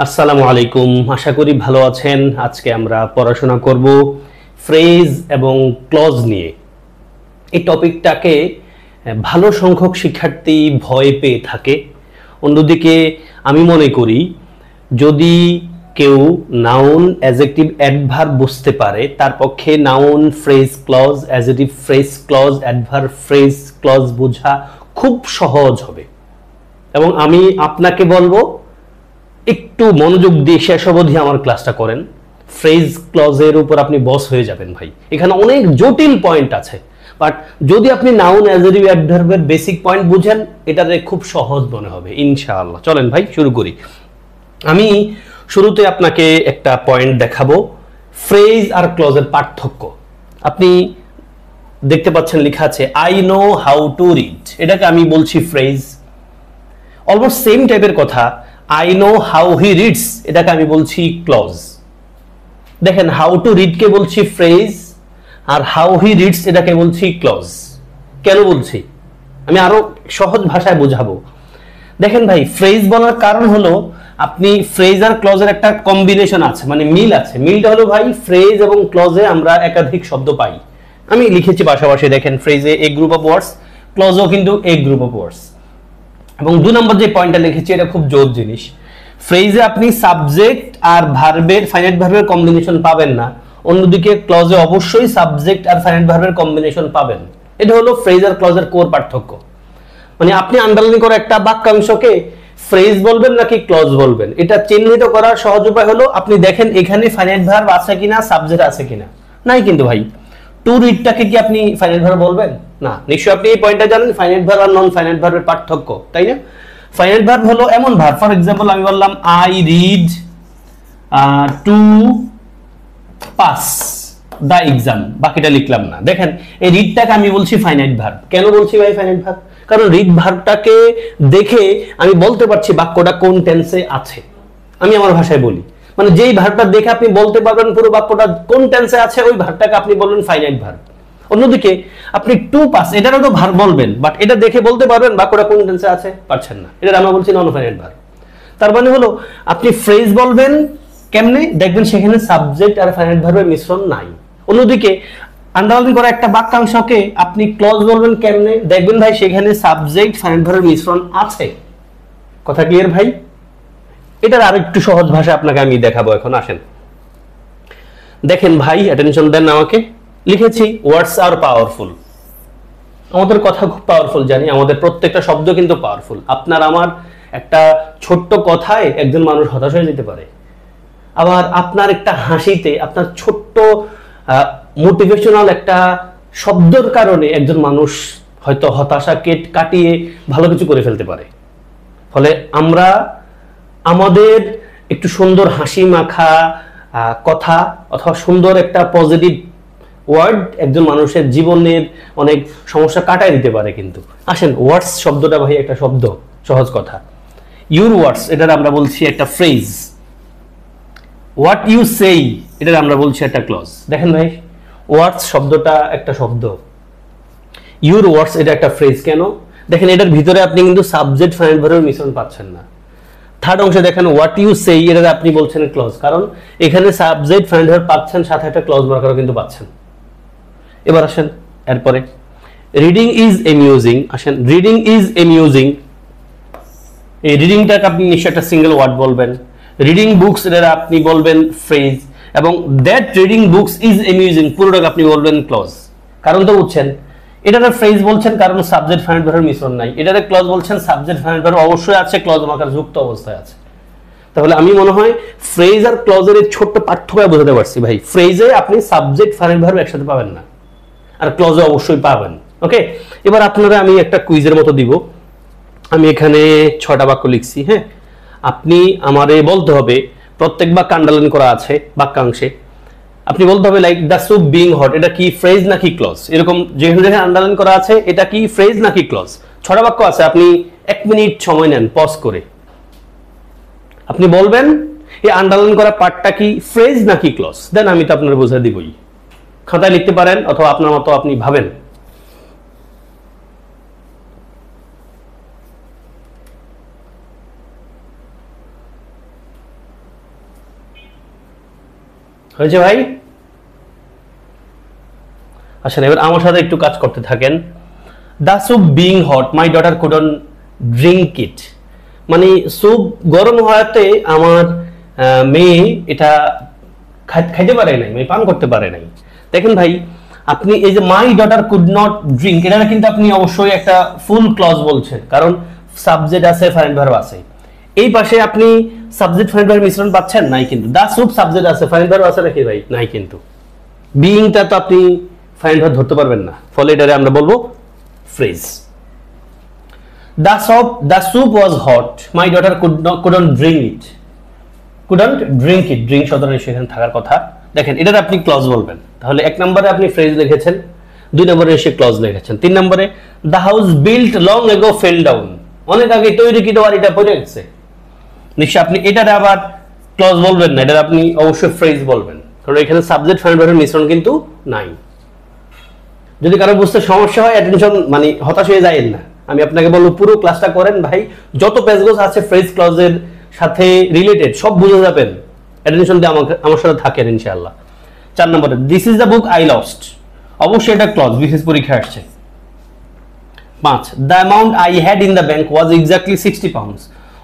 আসসালামু আলাইকুম, আশা করি ভালো আছেন। আজকে আমরা পড়াশোনা করব ফ্রেজ এবং ক্লজ নিয়ে। এই টপিকটাকে ভালো সংখ্যক শিক্ষার্থী ভয় পেয়ে থাকে। অন্যদিকে আমি মনে করি যদি কেউ নাউন, অ্যাডজেক্টিভ, অ্যাডভার্ব বুঝতে পারে তার পক্ষে noun, phrase, clause, adjective, phrase, clause, adverb, phrase, clause বোঝা খুব সহজ হবে। এবং আমি আপনাকে বলবো একটু মনোযোগ দিয়ে শেষ অবধি আমার ক্লাসটা করেন। ফ্রেজ ক্লজের উপর আপনি বস হয়ে যাবেন ভাই। এখানে অনেক জটিল পয়েন্ট আছে, বাট যদি আপনি নাউন, অ্যাডজেক্টিভ, অ্যাডভার্বের বেসিক পয়েন্ট বুঝেন এটাতে খুব সহজ মনে হবে ইনশাআল্লাহ। চলেন ভাই শুরু করি। আমি শুরুতে আপনাকে একটা পয়েন্ট দেখাবো, ফ্রেজ আর ক্লজের পার্থক্য। আপনি দেখতে পাচ্ছেন লেখা আছে I know how to read, এটাকে আমি বলছি ফ্রেজ। অলমোস্ট সেম টাইপের কথা I know how he reads, এটাকে আমি বলছি ক্লজ। দেখেন হাউ টু রিড কে বলছি ফ্রেজ, আর হাউ হি রিডস এটাকে বলছি ক্লজ। কেন বলছি আমি আরো সহজ ভাষায় বোঝাবো। দেখেন ভাই, ফ্রেজ বলার কারণ হলো আপনি ফ্রেজ আর ক্লজের একটা কম্বিনেশন আছে, মানে মিল আছে। মিলটা হলো ভাই ফ্রেজ এবং ক্লজে আমরা একাধিক শব্দ পাই। আমি লিখেছি পাশাপাশি, দেখেন ফ্রেজে এ গ্রুপ অফ ওয়ার্ডস, ক্লজও কিন্তু এ গ্রুপ অফ ওয়ার্ডস। এবং 2 নম্বর যে পয়েন্টটা লিখেছি এটা খুব জোর জিনিস। ফ্রেজে আপনি সাবজেক্ট আর ভার্বের, ফাইনাইট ভার্বের কম্বিনেশন পাবেন না, অন্যদিকে ক্লজে অবশ্যই সাবজেক্ট আর ফাইনাইট ভার্বের কম্বিনেশন পাবেন। এটা হলো ফ্রেজ আর ক্লজের কোর পার্থক্য। মানে আপনি আন্ডারলাইন করা একটা বাক্যাংশকে ফ্রেজ বলবেন নাকি ক্লজ বলবেন, এটা চিহ্নিত করার সহজ উপায় হলো আপনি দেখেন এখানে ফাইনাইট ভার্ব আছে কিনা, সাবজেক্ট আছে কিনা। নাই কিন্তু ভাই, টু রিডটাকে কি আপনি ফাইনাইট ভার্ব বলবেন? না। নিশ্চয়ই আপনি এই পয়েন্টটা জানেন ফাইনাইট ভার্ব আর নন ফাইনাইট ভার্বের পার্থক্য, তাই না? ফাইনাইট ভার্ব হলো এমন ভার্ব, ফর এক্সাম্পল আমি বললাম I read to pass the exam, বাকিটা লিখলাম না। দেখেন এই রিডটাকে আমি বলছি ফাইনাইট ভার্ব। কেন বলছি ভাই ফাইনাইট ভার্ব? কারণ রিড ভার্বটাকে দেখে আমি বলতে পারছি বাক্যটা কোন টেন্সে আছে। আমি আমার ভাষায় বলি, মানে যেই ভার্বটা দেখে আপনি বলতে পারবেন পুরো বাক্যটা কোন টেন্সে আছে, ওই ভার্বটাকে আপনি বলবেন ফাইনাইট ভার্ব। অন্যদিকে আপনি টু পাস এটারও তো ভার্ব বলবেন, বাট এটা দেখে বলতে পারবেন বাক্যটা কোন টেন্সে আছে, পারছেন না। এটা আমরা বলছি নন ফাইনাইট ভার্ব। তার মানে হলো আপনি ফ্রেজ বলবেন কেমনে, দেখবেন সেখানে সাবজেক্ট আর ফাইনাইট ভার্বের মিশ্রণ নাই। অন্যদিকে আন্ডারলাইন করা একটা বাক্যাংশকে আপনি ক্লজ বলবেন কেমনে, দেখবেন ভাই সেখানে সাবজেক্ট ফাইনাইট ভার্বের মিশ্রণ আছে। কথা ক্লিয়ার ভাই? এটার আরেকটু সহজ ভাষা আপনাকে আমি দেখাবো এখন। আসেন দেখেন ভাই, অ্যাটেনশন দেন আমাকে। লিখেছি ওয়ার্ডস আর পাওয়ারফুল। আমাদের কথা খুব পাওয়ারফুল, জানি আমাদের প্রত্যেকটা শব্দ কিন্তু পাওয়ারফুল। আপনার আমার একটা ছোট্ট কথায় একজন মানুষ হতাশ হয়ে যেতে পারে, আবার আপনার একটা হাসিতে, আপনার ছোট্ট মোটিভেশনাল একটা শব্দের কারণে একজন মানুষ হয়তো হতাশা কাটিয়ে ভালো কিছু করে ফেলতে পারে। ফলে আমরা আমাদের একটু সুন্দর হাসি মাখা কথা অথবা সুন্দর একটা পজিটিভ ওয়ার্ড একজন মানুষের জীবনের অনেক সমস্যা কাটায় দিতে পারে। কিন্তু আসেন, ওয়ার্ডস শব্দটা ভাই একটা শব্দ, সহজ কথা। ইউর ওয়ার্ডস এটার আমরা বলছি একটা ফ্রেজ। হোয়াট ইউ সেই এটার আমরা বলছি একটা ক্লজ। দেখেন ভাই, ওয়ার্ডস শব্দটা একটা শব্দ, ইউর ওয়ার্ডস এটা একটা ফ্রেজ। কেন? দেখেন এটার ভিতরে আপনি কিন্তু সাবজেক্ট ফাইনাইট ভার্বের মিশ্রণ পাচ্ছেন না। থার্ড অংশে দেখেন হোয়াট ইউ সেই, এটা আপনি বলছেন ক্লজ, কারণ এখানে সাবজেক্ট ফাইনাইট ভার্ব পাচ্ছেন, সাথে একটা ক্লজ মার্কারও কিন্তু পাচ্ছেন। এবার আসেন এরপরে, রিডিং ইজ অ্যামিউজিং। আসেন, রিডিং ইজ অ্যামিউজিং, এই রিডিংটাকে আপনি নিশ্চয়ই একটা সিঙ্গেল ওয়ার্ড বলবেন। রিডিং বুকস এটা আপনি বলবেন ফ্রেজ, এবং that reading books is amusing পুরোটাকে আপনি বলবেন ক্লজ। কারণ তো বুঝছেন, এটাতে ফ্রেজ বলছেন কারণ সাবজেক্ট ফাইনাইট ভার্বের মিশ্রণ নাই, এটাতে ক্লজ বলছেন সাবজেক্ট ফাইনাইট ভার্ব অবশ্যই আছে, ক্লজ মার্কার যুক্ত অবস্থায় আছে। তাহলে আমি মনে হয় ফ্রেজ আর ক্লজের এই ছোট্ট পার্থক্য বোঝাতে পারছি ভাই। ফ্রেজে আপনি সাবজেক্ট ফাইনাইট ভার্ব একসাথে পাবেন না, আর ক্লজে অবশ্যই পাবেন। ওকে, এবার আপনারা আমি একটা কুইজের মতো দিব। আমি এখানে 6টা বাক্য লিখছি। হ্যাঁ, আপনি আমারে বলতে হবে, প্রত্যেক বাক্য আন্ডারলাইন করা আছে বাক্যাংশে, আপনি বলতে হবে like the soup being hot, এটা কি ফ্রেজ নাকি ক্লজ। এরকম যেখানে যেখানে আন্ডারলাইন করা আছে এটা কি ফ্রেজ নাকি ক্লজ। 6টা বাক্য আছে, আপনি 1 মিনিট সময় নেন পজ করে, আপনি বলবেন এই আন্ডারলাইন করা পার্টটা কি ফ্রেজ নাকি ক্লজ। দেন আমি তো আপনার বোঝা দিবই, খাতায় লিখতে পারেন অথবা আপনার মতো আপনি ভাবেন। হয়েছে ভাই? আসলে এবার আমার সাথে একটু কাজ করতে থাকেন। The soup being hot my daughter couldn't drink it, মানে স্যুপ গরম হওয়াতে আমার মেয়ে এটা খাইতে পারে নাই, মানে পান করতে পারে নাই। দেখেন ভাই, আপনি এই যে my daughter could not drink, এটা কিন্তু আপনি অবশ্যই একটা ফুল ক্লজ বলছেন, কারণ সাবজেক্ট আছে, ফাইন ভার্ব আছে। এই পাশে আপনি সাবজেক্ট ফাইন ভার্ব মিশ্রণ পাচ্ছেন নাই, কিন্তু দা স্যুপ সাবজেক্ট আছে, ফাইন ভার্ব আছে নাকি ভাই? নাই কিন্তু। বিইংটা তো আপনি ফাইন ভার্ব ধরতে পারবেন না, ফলে এটারে আমরা বলবো phrase. The soup was hot my daughter couldn't drink it. Couldn't drink it, drink শব্দটা সেখানে থাকার কথা। দেখেন এটার আপনি ক্লজ বলবেন, তাহলে 1 নম্বরে আপনি ফ্রেজ লিখেছেন, 2 নম্বরে এসে ক্লজ লিখেছেন, 3 নম্বরে the house built long ago fail down, অনেক আগে তৈরিকৃত বাড়িটা পড়ে গেছে। নিশ্চয় আপনি এটার আবার ক্লজ বলবেন না, এটার আপনি অবশ্যই ফ্রেজ বলবেন, কারণ এখানে সাবজেক্ট ফাইন ভার্বের মিশ্রণ কিন্তু নাই। যদি কারো বুঝতে সমস্যা হয়, অ্যাটেনশন মানে হতাশ হয়ে যায়েন না, আমি আপনাকে বলবো পুরো ক্লাসটা করেন ভাই, যত প্যাসেজ আছে ফ্রেজ ক্লজের সাথে রিলেটেড সব বুঝে যাবেন, অ্যাটেনশন দিয়ে আমার সাথে থাকেন ইনশাআল্লাহ। 4 নম্বরে this is the book I lost, অবশ্যই এটা ক্লজ, বিশেষ পরীক্ষা আসছে। 5 the amount I had in the bank was exactly 60 pounds,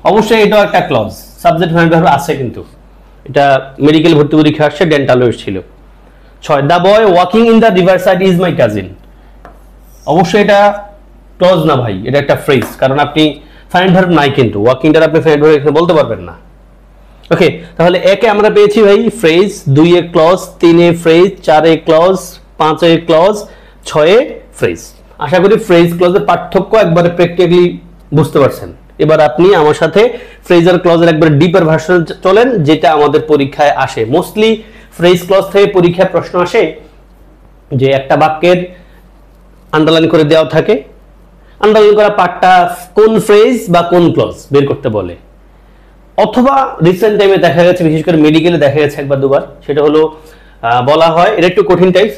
অবশ্যই এটাও একটা ক্লজ, সাবজেক্ট ফাইন ভার্ব আছে কিন্তু, এটা মেডিকেল ভর্তি পরীক্ষা আসছে, ডেন্টালও ছিল। 6 the boy walking in the river side is my cousin, অবশ্যই এটা ক্লজ না ভাই, এটা একটা ফ্রেজ, কারণ আপনি ফাইন ভার্ব নাই কিন্তু, ওয়াকিংটার আপনি ফাইন ভার্ব এখানে বলতে পারবেন না। ওকে, তাহলে একে আমরা পেয়েছি ভাই ফ্রেজ, 2 এ ক্লজ, 3 এ ফ্রেজ, 4 এ ক্লজ, 5 এ ক্লজ, 6 এ ফ্রেজ। আশা করি ফ্রেজ ক্লজের পার্থক্য একবারে প্র্যাকটিক্যালি বুঝতে পারছেন। এবার আপনি আমার সাথে ফ্রেজ আর ক্লজের একবার ডিপার ভার্সন চলেন, যেটা আমাদের পরীক্ষায় আসে। মোস্টলি ফ্রেজ ক্লজ থেকে পরীক্ষায় প্রশ্ন আসে যে একটা বাক্যের আন্ডারলাইন করে দেওয়া থাকে, আন্ডারলাইন করা পার্টটা কোন ফ্রেজ বা কোন ক্লজ বের করতে বলে, অথবা রিসেন্ট টাইমে দেখা গেছে, বিশেষ করে মেডিকেলে দেখা গেছে 1 বা 2 বার, সেটা হলো বলা হয়, এটা একটু কঠিন টাইপ,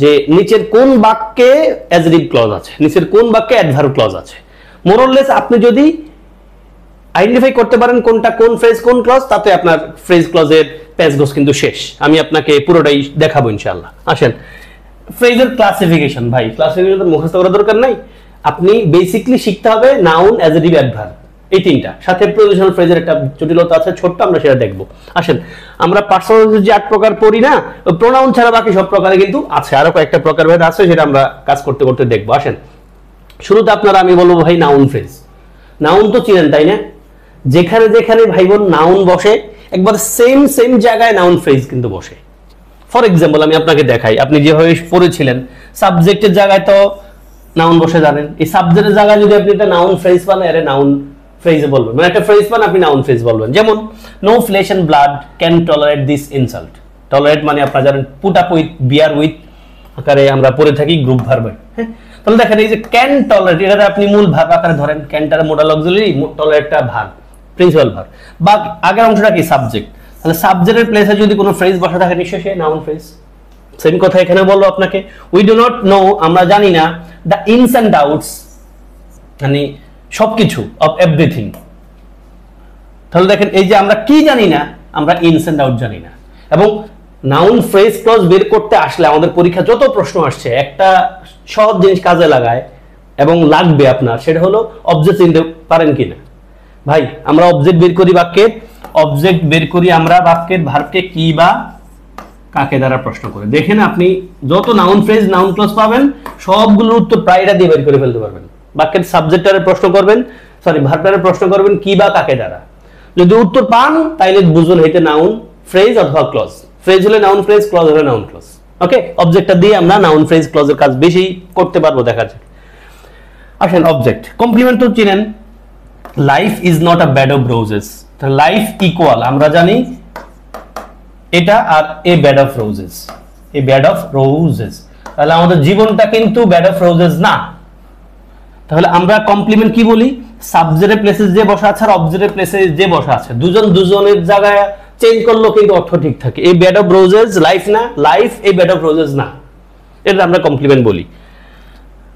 যে নিচের কোন বাক্যে অ্যাডজেক্টিভ ক্লজ আছে, নিচের কোন বাক্যে অ্যাডভার্ব ক্লজ আছে। মোরলেস আপনি যদি আইডেন্টিফাই করতে পারেন কোনটা কোন ফ্রেজ কোন ক্লজ, তাতে আপনার ফ্রেজ ক্লজের প্যাসগোস কিন্তু শেষ। আমি আপনাকে পুরোটাই দেখাবো ইনশাআল্লাহ। আসেন, ফ্রেজের ক্লাসিফিকেশন, ভাই ক্লাসিফিকেশন মুখস্থ করার দরকার নাই, আপনি বেসিকলি শিখতে হবে নাউন, অ্যাডজেক্টিভ, অ্যাডভার্ব, এই 3টা, সাথে প্রিপোজিশনাল ফ্রেজের একটা জটিলতা আছে ছোট্ট, আমরা সেটা দেখবো। আসেন, আমরা পার্সোনালিটি যে 8 প্রকার পড়ি না, প্রোনাউন ছাড়া বাকি সব প্রকারে কিন্তু আছে, আরো কয়েকটা প্রকারভেদ আছে, সেটা আমরা কাজ করতে করতে দেখবো। আসেন, শুরুতে আপনারা আমি বলবো ভাই নাউন ফ্রেজ। নাউন তো চিনেন তাই না? যেখানে যেখানে ভাই বোন নাউন বসে, একবার সেম জায়গায় নাউন ফ্রেজ কিন্তু বসে। ফর এক্সাম্পল আমি আপনাকে দেখাই, আপনি যেভাবে পড়েছিলেন সাবজেক্টের জায়গায় তো নাউন বসে জানেন, এই সাবজেক্টের জায়গায় যদি আপনি একটা নাউন ফ্রেজ পান, এর নাউন ফ্রেজে বলবেন, মানে একটা ফ্রেজ পান আপনি নাউন ফ্রেজ বলবেন। যেমন no flesh and blood can tolerate this insult, tolerate মানে আপনারা জানেন put up with, bear with আকারে আমরা পড়ে থাকি গ্রুপ ভার্বে। হ্যাঁ, তাহলে দেখেন এই যে ক্যান টলারেট, এটা আপনি মূল ভার্ব আকারে ধরেন, ক্যানটার মোডাল অক্সিলারি, টলারেটটা ভার্ব, প্রিন্সিপাল ভার্ব, বা আগের অংশটা কি সাবজেক্ট, তাহলে সাবজেক্টের প্লেসে যদি কোনো ফ্রেজ বসা থাকে নিশ্চয়ই সে নাউন ফ্রেজ। সেম কথা এখানে বলবো আপনাকে, উই ডু নট নো, আমরা জানি না, দ্য ইনস এন্ড আউটস মানে সবকিছু, অফ এভরিথিং। তাহলে দেখেন এই যে আমরা কি জানি না, আমরা ইনস এন্ড আউট জানি না। এবং নাউন ফ্রেজ ক্লজ বের করতে আসলে আমাদের পরীক্ষা যত প্রশ্ন আসছে, একটা সহজ জিনিস কাজে লাগায় এবং লাগবে আপনার, সেটা হলো অবজেক্ট চিনতে পারেন কিনা। ভাই আমরা অবজেক্ট বের করি বাক্যের, অবজেক্ট বের করি আমরা বাক্যের ভার্বকে কি বা কাকে দ্বারা প্রশ্ন করে। দেখেন আপনি যত নাউন ফ্রেজ নাউন ক্লজ পাবেন, সবগুলোর উত্তর প্রায় এটা দিয়ে বের করে ফেলতে পারবেন। বাক্যের সাবজেক্টটারে প্রশ্ন করবেন, সরি ভার্বটারে প্রশ্ন করবেন কি বা কাকে দ্বারা, যদি উত্তর পান তাইলে বুঝবেন হইতে নাউন ফ্রেজ অথবা ক্লজ। ফ্রেজ হলে নাউন ফ্রেজ, ক্লজ হলে নাউন ক্লজ। ওকে, অবজেক্টটা দিয়ে আমরা নাউন ফ্রেজ ক্লজের কাজ বেশি করতে পারবো, দেখা যাক। আসেন অবজেক্ট, কমপ্লিমেন্ট তো চিনেন, life is not a bed of roses, life equal আমরা জানি এটা আর a bed of roses, a bed of roses, তাহলে আমাদের জীবনটা কিন্তু বেড অফ রোজেস না। তাহলে আমরা কমপ্লিমেন্ট কি বলি, সাবজেক্টের প্লেসে যে বসা আছে আর অবজেক্টের প্লেসে যে বসা আছে, দুজন দুজনের জায়গায় চেঞ্জ করলো কিন্তু অর্থ ঠিক থাকে। এই বেড অফ রোজেস লাইফ না, লাইফ এই বেড অফ রোজেস না, এটা আমরা কমপ্লিমেন্ট বলি।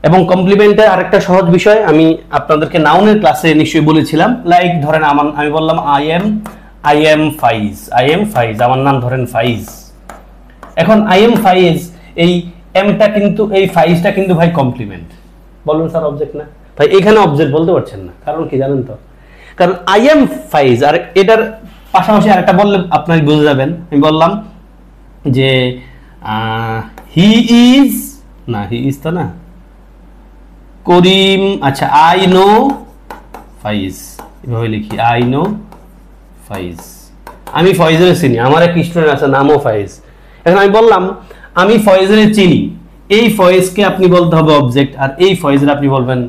এবং কমপ্লিমেন্টের আরেকটা সহজ বিষয় আমি আপনাদেরকে নাউনের ক্লাসে নিশ্চয়ই বলেছিলাম, লাইক ধরেন আমি বললাম আই এম ফাইজ, আই এম ফাইজ, আমার নাম ধরেন ফাইজ, এখন আই এম ফাইজ, এই এমটা কিন্তু, এই ফাইজটা কিন্তু ভাই কমপ্লিমেন্ট। বলুন স্যার অবজেক্ট না ভাই? এখানে অবজেক্ট বলতে পারছেন না, কারণ কি জানেন তো? কারণ আই এম ফাইজ আর এটার পাশাপাশি আরেকটা বললে আপনারা বুঝে যাবেন। আমি বললাম যে হি ইজ, না হি ইজ তো না, করিম, আচ্ছা আই নো ফাইজ, এভাবে লিখি আই নো ফাইজ, আমি ফয়েজের চিনি, আমার এক স্টুডেন্ট আছে নামও ফয়েজ। এখন আমি বললাম আমি ফয়েজের চিনি, এই ফয়েজকে আপনি বলতে হবে অবজেক্ট, আর এই ফয়েজের আপনি বলবেন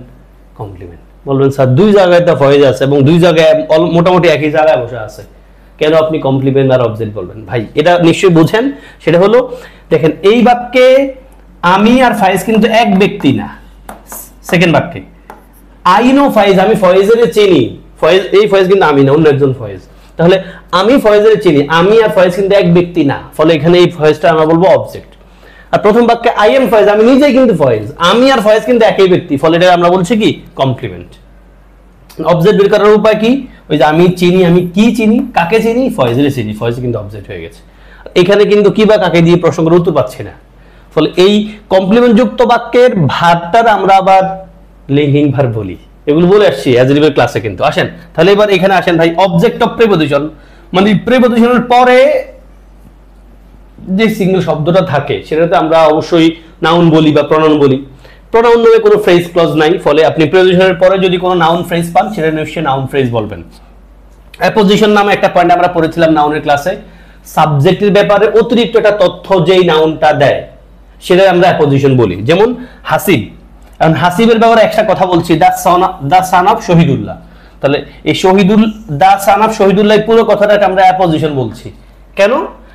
কমপ্লিমেন্ট। বলবেন স্যার দুই জায়গায় তো ফয়েজ আছে এবং দুই জায়গায় মোটামুটি একই জায়গায় বসে আছে, কেন আপনি কমপ্লিমেন্ট আর অবজেক্ট বলবেন? ভাই এটা নিশ্চয়ই বুঝেন। সেটা হলো দেখেন এই বাক্যে আমি আর ফাইজ কিন্তু এক ব্যক্তি না। সেকেন্ড বাক্যে আই নো ফাইজ, আমি ফয়েজের চিনি, ফয়েজ, এই ফয়েজ কিন্তু আমি না, অন্য একজন ফয়েজ। তাহলে আমি ফয়েজের চিনি, আমি আর ফয়েজ কিন্তু এক ব্যক্তি না, ফলে এখানে এই ফয়েজটা আমরা বলবো অবজেক্ট। আর প্রথম বাক্যে আই এম ফয়েজ, আমি নিজেই কিন্তু ফয়েজ, আমি আর ফয়েজ কিন্তু একই ব্যক্তি, ফলে এটা আমরা বলছি কি কমপ্লিমেন্ট। অবজেক্ট বের করার উপায় কি? ওই যে আমি চিনি, আমি কি চিনি, কাকে চিনি? ফয়েজের চিনি, ফয়েজ কিন্তু অবজেক্ট হয়ে গেছে। এখানে কিন্তু কি বা কাকে দিয়ে প্রসঙ্গের উত্তর পাচ্ছি না, ফলে এই কমপ্লিমেন্ট যুক্ত বাক্যের ভার্বটার আমরা আবার লিঙ্কিং ভার্ব বলি, এগুলো বলে আসছি অ্যাডজেক্টিভের ক্লাসে কিন্তু। আসেন তাহলে এবার এখানে আসেন ভাই, অবজেক্ট অফ প্রিপজিশন, মানে প্রিপজিশনের পরে যে সিঙ্গেল শব্দটা থাকে সেটাতে আমরা অবশ্যই নাউন বলি বা প্রনাউন বলি। প্রনাউন নামে কোনো ফ্রেজ ক্লজ নাই, ফলে আপনি প্রিপজিশনের পরে যদি কোনো নাউন ফ্রেজ পান সেটা নিশ্চয়ই নাউন ফ্রেজ বলবেন। অ্যাপোজিশন নামে একটা পয়েন্ট আমরা পড়েছিলাম নাউনের ক্লাসে, সাবজেক্টের ব্যাপারে অতিরিক্ত একটা তথ্য যেই নাউনটা দেয় সেটা আমরা অ্যাপোজিশন বলি। যেমন হাসিব, এখন হাসিবের ব্যাপারে একটা কথা বলছি, দা সান অফ শহীদুল্লাহ, তাহলে এই দা সান অফ শহীদুল্লাহ পুরো কথাটাকে আমরা অ্যাপোজিশন বলছি। কেন?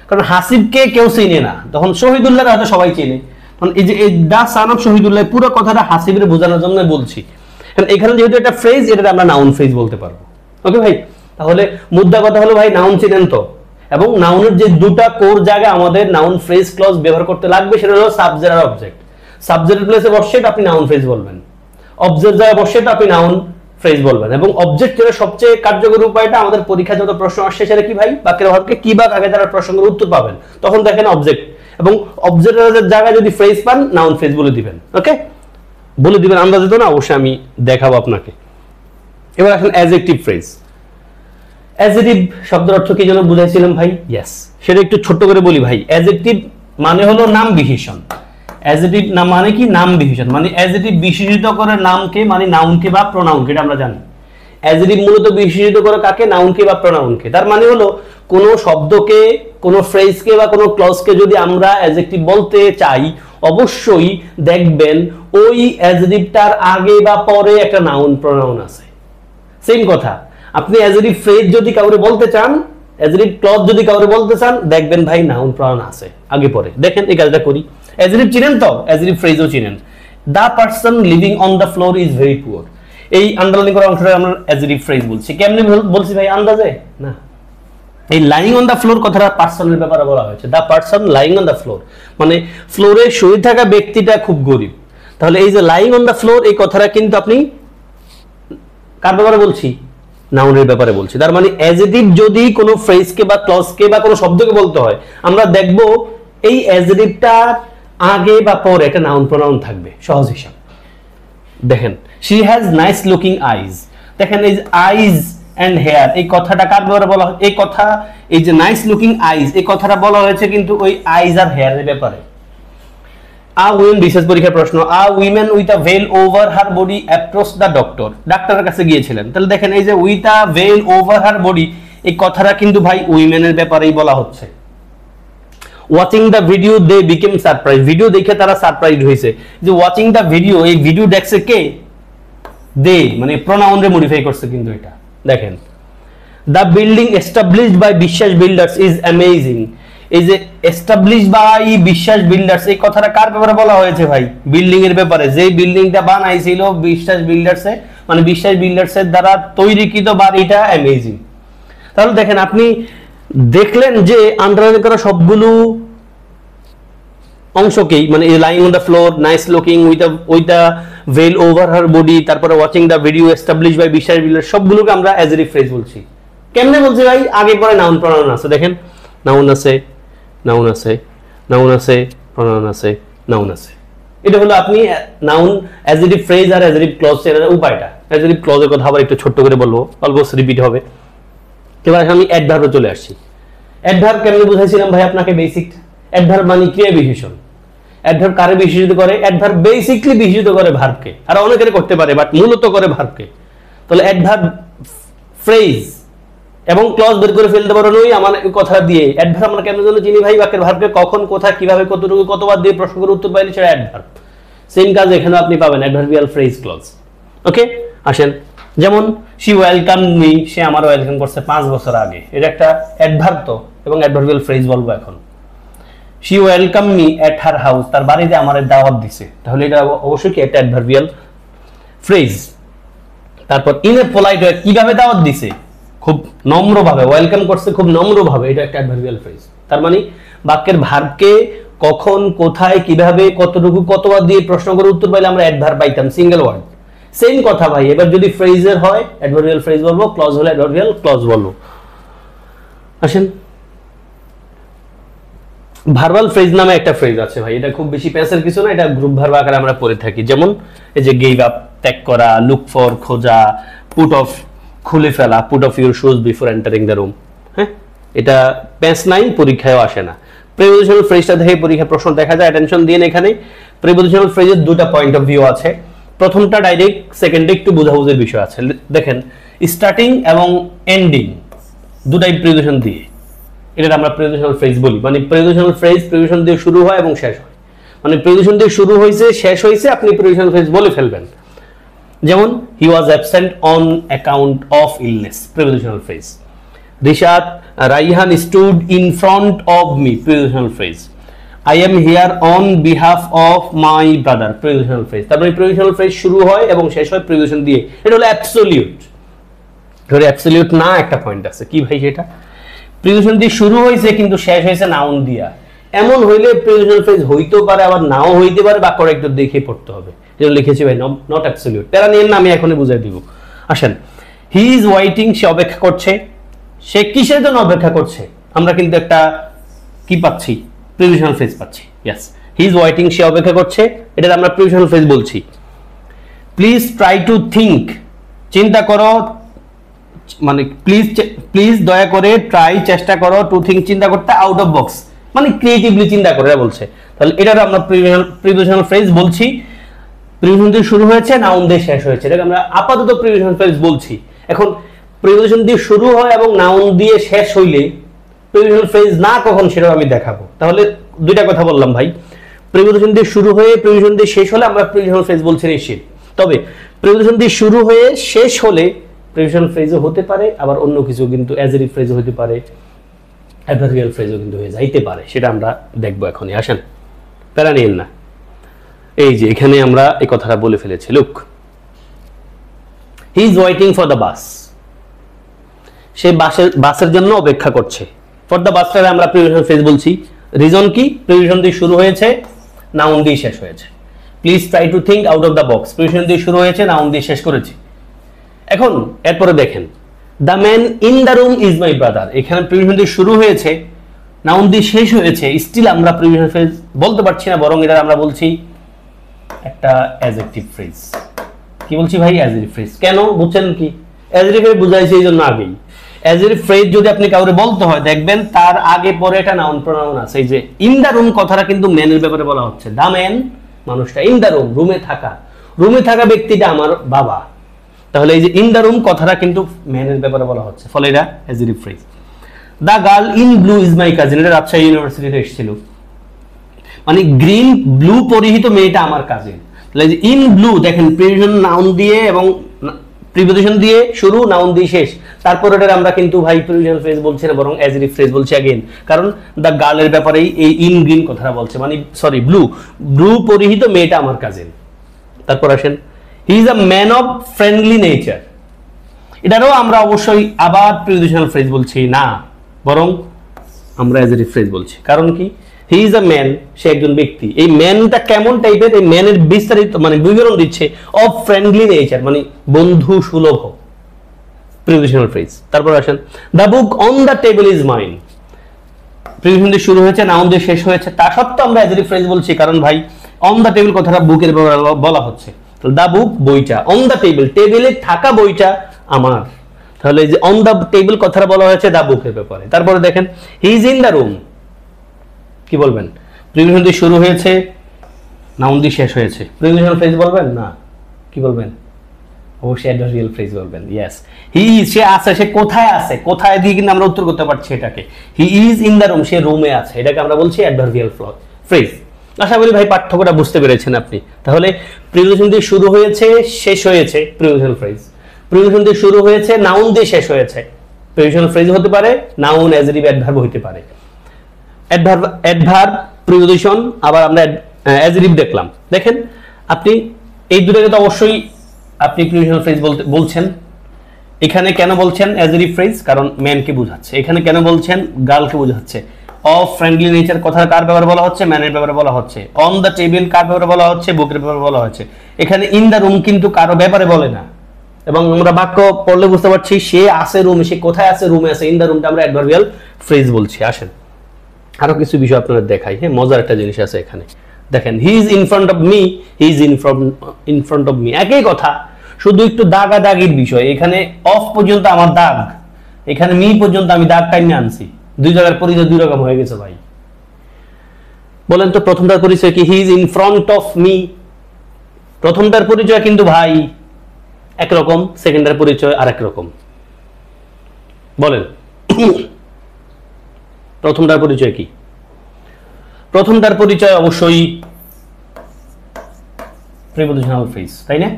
কারণ হাসিবকে কেউ চিনে না, তখন শহীদুল্লাহ হয়তো সবাই চেনে, কারণ এই যে এই দা সান অফ শহীদুল্লাহ পুরো কথাটা হাসিবের বোঝানোর জন্য বলছি। কারণ এখানে যেহেতু একটা ফ্রেজ, এটা আমরা নাউন ফ্রেজ বলতে পারবো। ওকে ভাই, তাহলে মুদ্রা কথা হলো ভাই নাউন চিনেন তো, এবং নাউনের যে দুটা কোর জায়গা আমাদের নাউন ফ্রেজ ক্লজ ব্যবহার করতে লাগবে সেটা হলো সাবজেক্ট আর অবজেক্ট। সাবজেক্টের প্লেসে বসে আপনি নাউন ফ্রেজ বলবেন, অবজেক্ট জায়গায় বসে আপনি নাউন ফ্রেজ বলবেন। এবং অবজেক্টের সবচেয়ে কার্যকরী উপায়টা, আমাদের পরীক্ষা যত প্রশ্ন আসছে সেটা কি ভাই, বাক্যের ভাবকে কি বা কাকে দ্বারা প্রসঙ্গের উত্তর পাবেন, তখন দেখেন অবজেক্ট, এবং অবজেক্টের জায়গায় যদি ফ্রেজ পান নাউন ফ্রেজ বলে দিবেন। ওকে, বলে দিবেন, আন্দাজে তো না, অবশ্যই আমি দেখাবো আপনাকে। এবার এখন অ্যাডজেক্টিভ ফ্রেজ। অ্যাডজেক্টিভ শব্দের অর্থ কি যেন বুঝাইছিলাম ভাই? ইয়েস, সেটা একটু ছোট্ট করে বলি ভাই। অ্যাডজেক্টিভ মানে হলো নাম বিশেষণ। অ্যাডজেক্টিভ নাম মানে কি? নাম বিশেষণ, মানে অ্যাডজেক্টিভ বিশেষিত করে নামকে, মানে নাউনকে বা প্রোনাউনকে, এটা আমরা জানি। অ্যাডজেক্টিভ মূলত বিশেষিত করে কাকে? নাউনকে বা প্রোনাউনকে। তার মানে হলো কোনো শব্দকে, কোনো ফ্রেজকে বা কোনো ক্লজকে যদি আমরা অ্যাডজেক্টিভ বলতে চাই, অবশ্যই দেখবেন ওই অ্যাডজেক্টিভটার আগে বা পরে একটা নাউন প্রোনাউন আছে। সেম কথা, আপনি অ্যাডজেক্টিভ ফ্রেজ যদি কাউরে বলতে চান, অ্যাডজেক্টিভ ক্লজ যদি কাউরে বলতে চান, দেখবেন ভাই নাউন প্রোনাউন আছে আগে পরে। দেখেন এই কাজটা করি। অ্যাডজেক্টিভ চিনেন তো, অ্যাডজেক্টিভ ফ্রেজও চিনেন। The person living on the floor is very poor, এই আন্ডারলাইন করা অংশটা আমরা অ্যাডজেক্টিভ ফ্রেজ বলছি। কেমনে বলছি ভাই? আন্দাজে না, এই লাইং অন দ্য ফ্লোর কথাটা পার্সনের ব্যাপারে বলা হয়েছে। The person lying on the floor, মানে ফ্লোরে শুয়ে থাকা ব্যক্তিটা খুব গরিব। তাহলে এই যে লাইং অন দ্য ফ্লোর, এই কথাটা কিন্তু আপনি কার ব্যাপারে বলছি? নাউনের ব্যাপারে বলছি। তার মানে অ্যাডজেক্টিভ যদি কোনো ফ্রেজকে বা ক্লজকে বা কোনো শব্দকে বলতে হয়, আমরা দেখব এই অ্যাডজেক্টিভটার আগে বা পরে একটা নাউন প্রোনাউন থাকবে। সহজ হিসাব দেখেন, শি হ্যাজ নাইস লুকিং আইজ। দেখেন এই আইজ এন্ড হেয়ার, এই কথাটা কার ব্যাপারে বলা হয়? এই কথা, এই যে নাইস লুকিং আইজ, এই কথাটা বলা হয়েছে কিন্তু ওই আইজ আর হেয়ারের ব্যাপারে। আ উইমেন, বিশেষ পরীক্ষার প্রশ্ন, a women with a veil over her body approach the doctor, ডাক্তারের কাছে গিয়েছিলেন। তাহলে দেখেন এই যে with a veil over her body, এই কথাটা কিন্তু ভাই উইমেনের ব্যাপারেই বলা হচ্ছে। Watching the video they became surprise, video দেখে তারা সারপ্রাইজ হয়েছে। যে ওয়াচিং দ্য ভিডিও, এই ভিডিও দেখছে কে? দে, মানে প্রোনাউন রে মডিফাই করছে কিন্তু এটা। দেখেন the building established by Biswas builders is amazing, এই যে এস্টাবলিশ বাই বিশ্বাস বিল্ডার্স, এই কথাটা কার ব্যাপারে বলা হয়েছে ভাই? বিল্ডিং এর ব্যাপারে। যে বিল্ডিংটা বানাইছিল বিশ্বাস বিল্ডার্সে, মানে বিশ্বাস বিল্ডার্সের দ্বারা তৈরিকৃত বাড়িটা অ্যামেজিং। তাহলে দেখেন আপনি দেখলেন যে আন্ডারলাইন করা সবগুলো অংশকেই, মানে lying on the floor, nice looking, with a veil over her body, তারপরে watching the video, establish by Biswas builders, সবগুলোকে আমরা অ্যাডজেক্টিভ ফ্রেজ বলছি। কেমনে বলছি ভাই? আগে পরে নাউন প্রোনাউন আছে। দেখেন নাউন আছে, নাউন আছে, নাউন আছে, প্রোনাউন আছে, নাউন আছে। এটা হলো আপনি নাউন, অ্যাডজেক্টিভ ফ্রেজ আর অ্যাডজেক্টিভ ক্লজ চেনার উপায়টা। অ্যাডজেক্টিভ ক্লজের কথা আবার একটু ছোট্ট করে বলবো, অলমোস্ট রিপিট হবে। এবার আমি অ্যাডভার্বে চলে আসছি। অ্যাডভার্ব কেমনে বুঝাইছিলাম ভাই আপনাকে? বেসিক। অ্যাডভার্ব মানে ক্রিয়া বিশেষণ। অ্যাডভার্ব কারে বিশেষিত করে? অ্যাডভার্ব বেসিকলি বিশেষিত করে ভার্বকে, আর অনেকের করতে পারে বাট মূলত করে ভার্বকে। তাহলে অ্যাডভার্ব, ফ্রেজ এবং ক্লজ বের করে ফেলতে পারো নই আমার কথা দিয়ে। অ্যাডভার্ব আমরা কেমন জন্য চিনি ভাই? বাক্যের ভার্বকে কখন, কোথায়, কিভাবে, কতটুকু, কতবার দিয়ে প্রশ্ন করে উত্তর পাইলে সেটা অ্যাডভার্ব। সেম কাজ এখানে আপনি পাবেন, অ্যাডভার্বিয়াল ফ্রেজ ক্লজ। ওকে, আসেন। যেমন শি ওয়েলকাম মি, সে আমার ওয়েলকাম করছে 5 বছর আগে। এটা একটা অ্যাডভার্ব তো, এবং অ্যাডভার্বিয়াল ফ্রেজ বলবো এখন। She welcome me at her house, তার বাড়িতে আমার দাওয়াত দিছে। তাহলে এটা অবশ্যই কি একটা অ্যাডভার্বিয়াল ফ্রেজ। তারপর ইন এ পোলাইট ওয়ে, কিভাবে দাওয়াত দিছে? খুব নম্রভাবে ওয়েলকাম করছে, খুব নম্রভাবে। এটা একটা অ্যাডভার্বিয়াল ফ্রেজ। তার মানে বাক্যের ভার্বকে কখন, কোথায়, কিভাবে, কতটুকু, কতবার দিয়ে প্রশ্ন করে উত্তর পাইলে আমরা অ্যাডভার্ব পাইতাম, সিঙ্গেল ওয়ার্ড। সেম কথা ভাই, এবার যদি ফ্রেজের হয় অ্যাডভার্বিয়াল ফ্রেজ বলবো, ক্লজ হলে অ্যাডভার্বিয়াল ক্লজ বলবো। আসেন, ভার্বাল ফ্রেজ নামে একটা ফ্রেজ আছে ভাই। এটা খুব বেশি প্যাসের কিছু না, এটা গ্রুপ ভার্ব আকারে আমরা পড়ে থাকি। যেমন এই যে গেভ আপ, ত্যাগ করা, লুক ফর, খোঁজা, পুট অফ, খুলে ফেলা, put off your shoes before entering the room. হ্যাঁ, এটা প্যাস নাই, পরীক্ষায়ও আসে না। প্রিপোজিশনাল ফ্রেজটা দেখে পরীক্ষায় প্রশ্ন দেখা যায়, অ্যাটেনশন দিয়ে এখানে। প্রিপোজিশনাল ফ্রেজের দুটো পয়েন্ট অফ ভিউ আছে। প্রথমটা ডাইরেক্ট, সেকেন্ডে একটু বোঝাবুঝির বিষয় আছে। দেখেন, স্টার্টিং এবং এন্ডিং দুটাই প্রিপোজিশন দিয়ে, এটা আমরা প্রিপোজিশনাল ফ্রেজ বলি। মানে প্রিপোজিশনাল ফ্রেজ প্রিপোজিশন দিয়ে শুরু হয় এবং শেষ হয়। মানে প্রিপোজিশন দিয়ে শুরু হয়েছে, শেষ হয়েছে, আপনি প্রিপোজিশনাল ফ্রেজ বলে ফেলবেন। যেমন he was absent on account of illness, prepositional phrase. Raihan stood in front of me, prepositional phrase. I am here on behalf of my brother, prepositional phrase. তারপরে প্রিপোজিশনাল ফ্রেজ শুরু হয় এবং শেষ হয় প্রিপোজিশন দিয়ে। এটা হলো অ্যাবসলিউট। ধরে অ্যাবসলিউট না, একটা পয়েন্ট আছে কি ভাই? সেটা প্রিপোজিশন দিয়ে শুরু হয়েছে কিন্তু শেষ হয়েছে নাউন দিয়া। এমন হইলে প্রিপোজিশনাল ফ্রেজ হইতেও পারে, আবার নাও হইতে পারে, বা করেক্টর দেখে পড়তে হবে। যেটা লিখেছি ভাই, নট অ্যাবসলিউট। প্যারা নিয়ে না, আমি এখনই বুঝাই দিব। আসেন, হি ইজ ওয়েটিং, সে অপেক্ষা করছে। সে কিসের জন্য অপেক্ষা করছে? আমরা কিন্তু একটা কি পাচ্ছি? প্রিপোজিশনাল ফ্রেজ পাচ্ছি। ইয়েস, হি ইজ ওয়েটিং, সে অপেক্ষা করছে, এটা আমরা প্রিপোজিশনাল ফ্রেজ বলছি। প্লিজ ট্রাই টু থিঙ্ক, চিন্তা করো, মানে প্লিজ দয়া করে, ট্রাই চেষ্টা করো, টু থিঙ্ক চিন্তা করতে, আউট অফ বক্স মানে ক্রিয়েটিভলি চিন্তা করে বলছে। তাহলে এটার আমরা প্রিপোজিশনাল ফ্রেজ বলছি। প্রিপোজিশন দিয়ে শুরু হয়েছে, নাউন দিয়ে শেষ হয়েছে, এটাকে আমরা আপাতত প্রিপোজিশনাল ফ্রেজ বলছি। এখন প্রিপোজিশন দিয়ে শুরু হয় এবং নাউন দিয়ে শেষ হইলে প্রিপোজিশনাল ফ্রেজ না কখন, সেটাও আমি দেখাবো। তাহলে দুইটা কথা বললাম ভাই, প্রিপোজিশন দিয়ে শুরু হয়ে প্রিপোজিশন দিয়ে শেষ হলে আমরা প্রিপোজিশনাল ফ্রেজ বলছি নিশ্চিত। তবে প্রিপোজিশন দিয়ে শুরু হয়ে শেষ হলে প্রিপোজিশনাল ফ্রেজও হতে পারে, আবার অন্য কিছু কিন্তু অ্যাডজেক্টিভ ফ্রেজও হতে পারে, অ্যাডভার্বিয়াল ফ্রেজও কিন্তু হয়ে যাইতে পারে। সেটা আমরা দেখবো এখনই। আসেন, প্যারা নিয়েন না। এই যে এখানে আমরা এই কথাটা বলে ফেলেছি। Look, he is waiting for the bus, সে বাসের জন্য অপেক্ষা করছে। ফর দ্য বাসটারে আমরা প্রিপোজিশনাল ফ্রেজ বলছি। রিজন কি? প্রিপোজিশন দিয়ে শুরু হয়েছে, নাউন দিয়ে শেষ হয়েছে। Please try to think out of the box, preposition দিয়ে শুরু হয়েছে, নাউন দিয়ে শেষ করেছি। এখন এরপরে দেখেন, the man in the room is my brother, এখানে প্রিপোজিশন দিয়ে শুরু হয়েছে, নাউন দিয়ে শেষ হয়েছে, স্টিল আমরা প্রিপোজিশনাল ফ্রেজ বলতে পারছি না, বরং এটা আমরা বলছি একটা অ্যাডজেক্টিভ ফ্রেজ। কি বলছি ভাই? Adjective phrase. কেন বুঝছেন কি? অ্যাডজেক্টিভ ফ্রেজ বুঝাইছি এই জন্য আগেই। অ্যাডজেক্টিভ ফ্রেজ যদি আপনি কাউরে বলতে হয়, দেখবেন তার আগে পরে একটা নাউন প্রোনাউন আছে। এই যে ইন দ্য রুম কথাটা কিন্তু ম্যানের ব্যাপারে বলা হচ্ছে। দ্য ম্যান মানুষটা, ইন দ্য রুম রুমে থাকা, রুমে থাকা ব্যক্তিটা আমার বাবা। তাহলে এই যে ইন দ্য রুম কথাটা কিন্তু ম্যানের ব্যাপারে বলা হচ্ছে, ফলে এটা adjective phrase. The girl in blue is my cousin, এটা রাজশাহী ইউনিভার্সিটিতে এসেছিল। মানে গ্রিন ব্লু পরিহিত মেয়েটা আমার কাজিন। তাহলে যে ইন ব্লু দেখেন, প্রিপোজিশন নাউন দিয়ে এবং প্রিপোজিশন দিয়ে শুরু, নাউন দিয়ে শেষ। তারপর এটা আমরা কিন্তু ভাই প্রিপোজিশনাল ফ্রেজ বলছি না, বরং অ্যাডজেক্টিভ ফ্রেজ বলছি আগেন। কারণ দ্য গার্লের ব্যাপারেই এই ইন গ্রিন কথাটা বলছে, মানে সরি ব্লু পরিহিত মেয়েটা আমার কাজিন। তারপর আসেন, he is a man of friendly nature, এটারও আমরা অবশ্যই আবার প্রিপোজিশনাল ফ্রেজ বলছি না, বরং আমরা অ্যাডজেক্টিভ ফ্রেজ বলছি। কারণ কি? হি ইজ আ ম্যান, সে একজন ব্যক্তি। এই ম্যানটা কেমন টাইপের, এই ম্যানের বিস্তারিত মানে বিবরণ দিচ্ছে। অফ ফ্রেন্ডলি নেচার মানে বন্ধু সুলভ, প্রিপোজিশনাল ফ্রেজ। তারপর আসেন, the book on the table is mine, preposition দিয়ে শুরু হয়েছে, নাউন দিয়ে শেষ হয়েছে, তা সত্ত্বেও আমরা অ্যাডজেক্টিভ ফ্রেজ বলছি, কারণ ভাই অন দা টেবিল কথাটা বুকের ব্যাপারে বলা হচ্ছে। দা বুক বইটা, অন দা টেবিল টেবিলে থাকা বইটা আমার, তাহলে এই যে অন দা টেবিল কথাটা বলা হয়েছে দা বুকের ব্যাপারে। তারপরে দেখেন he is in the room, কি বলবেন? প্রিপোজিশন দিয়ে শুরু হয়েছে, নাউন দিয়ে শেষ হয়েছে, প্রিপোজিশনাল ফ্রেজ বলবেন না, কি বলবেন? অবশ্যই অ্যাডভার্বিয়াল ফ্রেজ বলবেন। ইয়েস, হি ইজ, সে আছে, সে কোথায় আছে, কোথায় দিয়ে কিন্তু আমরা উত্তর করতে পারছি এটাকে। He is in the room, সে রুমে আছে, এটাকে আমরা বলছি অ্যাডভার্বিয়াল ফ্রেজ। আশা করি ভাই পার্থক্যটা বুঝতে পেরেছেন আপনি। তাহলে প্রিপোজিশন দিয়ে শুরু হয়েছে, শেষ হয়েছে, প্রিপোজিশনাল ফ্রেজ। প্রিপোজিশন দিয়ে শুরু হয়েছে, নাউন দিয়ে শেষ হয়েছে, প্রিপোজিশনাল ফ্রেজ হতে পারে, নাউন অ্যাডজেক্টিভ অ্যাডভার্ব হতে পারে। অ্যাডভার্ব, প্রিপোজিশন, আবার আমরা অ্যাডজেক্টিভ দেখলাম। দেখেন আপনি এই দুটোকে তো অবশ্যই আপনি প্রিপোজিশনাল ফ্রেজ বলছেন। এখানে কেন বলছেন অ্যাডজেক্টিভ ফ্রেজ? কারণ ম্যানকে বোঝাচ্ছে। এখানে কেন বলছেন? গার্লকে বোঝাচ্ছে। অফ ফ্রেন্ডলি নেচার কথা কার ব্যাপারে বলা হচ্ছে? ম্যানের ব্যাপারে বলা হচ্ছে। অন দ্য টেবিল কার ব্যাপারে বলা হচ্ছে? বুকের ব্যাপারে বলা হচ্ছে। এখানে ইন দ্য রুম কিন্তু কারো ব্যাপারে বলে না, এবং আমরা বাক্য পড়লে বুঝতে পারছি সে আছে রুমে, সে কোথায় আছে? রুমে আছে। ইন দ্য রুমটা আমরা অ্যাডভার্বিয়াল ফ্রেজ বলছি। আসেন আরো কিছু বিষয় আপনাদের দেখাই। হ্যাঁ, মজার একটা জিনিস আছে এখানে। দেখেন he is in front of me, he is in front of me, একই কথা, শুধু একটু দাগাদাগির বিষয়। এখানে অফ পর্যন্ত আমার দাগ, এখানে মি পর্যন্ত আমি দাগ টাইনে আনছি। দুই জায়গার পরিচয় দুই রকম হয়ে গেছে ভাই। বলেন তো প্রথমটার পরিচয় কি? He is in front of me, প্রথমটার পরিচয় কিন্তু ভাই একরকম, সেকেন্ডার পরিচয় আরেক রকম। বলেন প্রথমটার পরিচয় কি? প্রথমটার পরিচয় অবশ্যই প্রিপোজিশনাল ফ্রেজ, তাই না?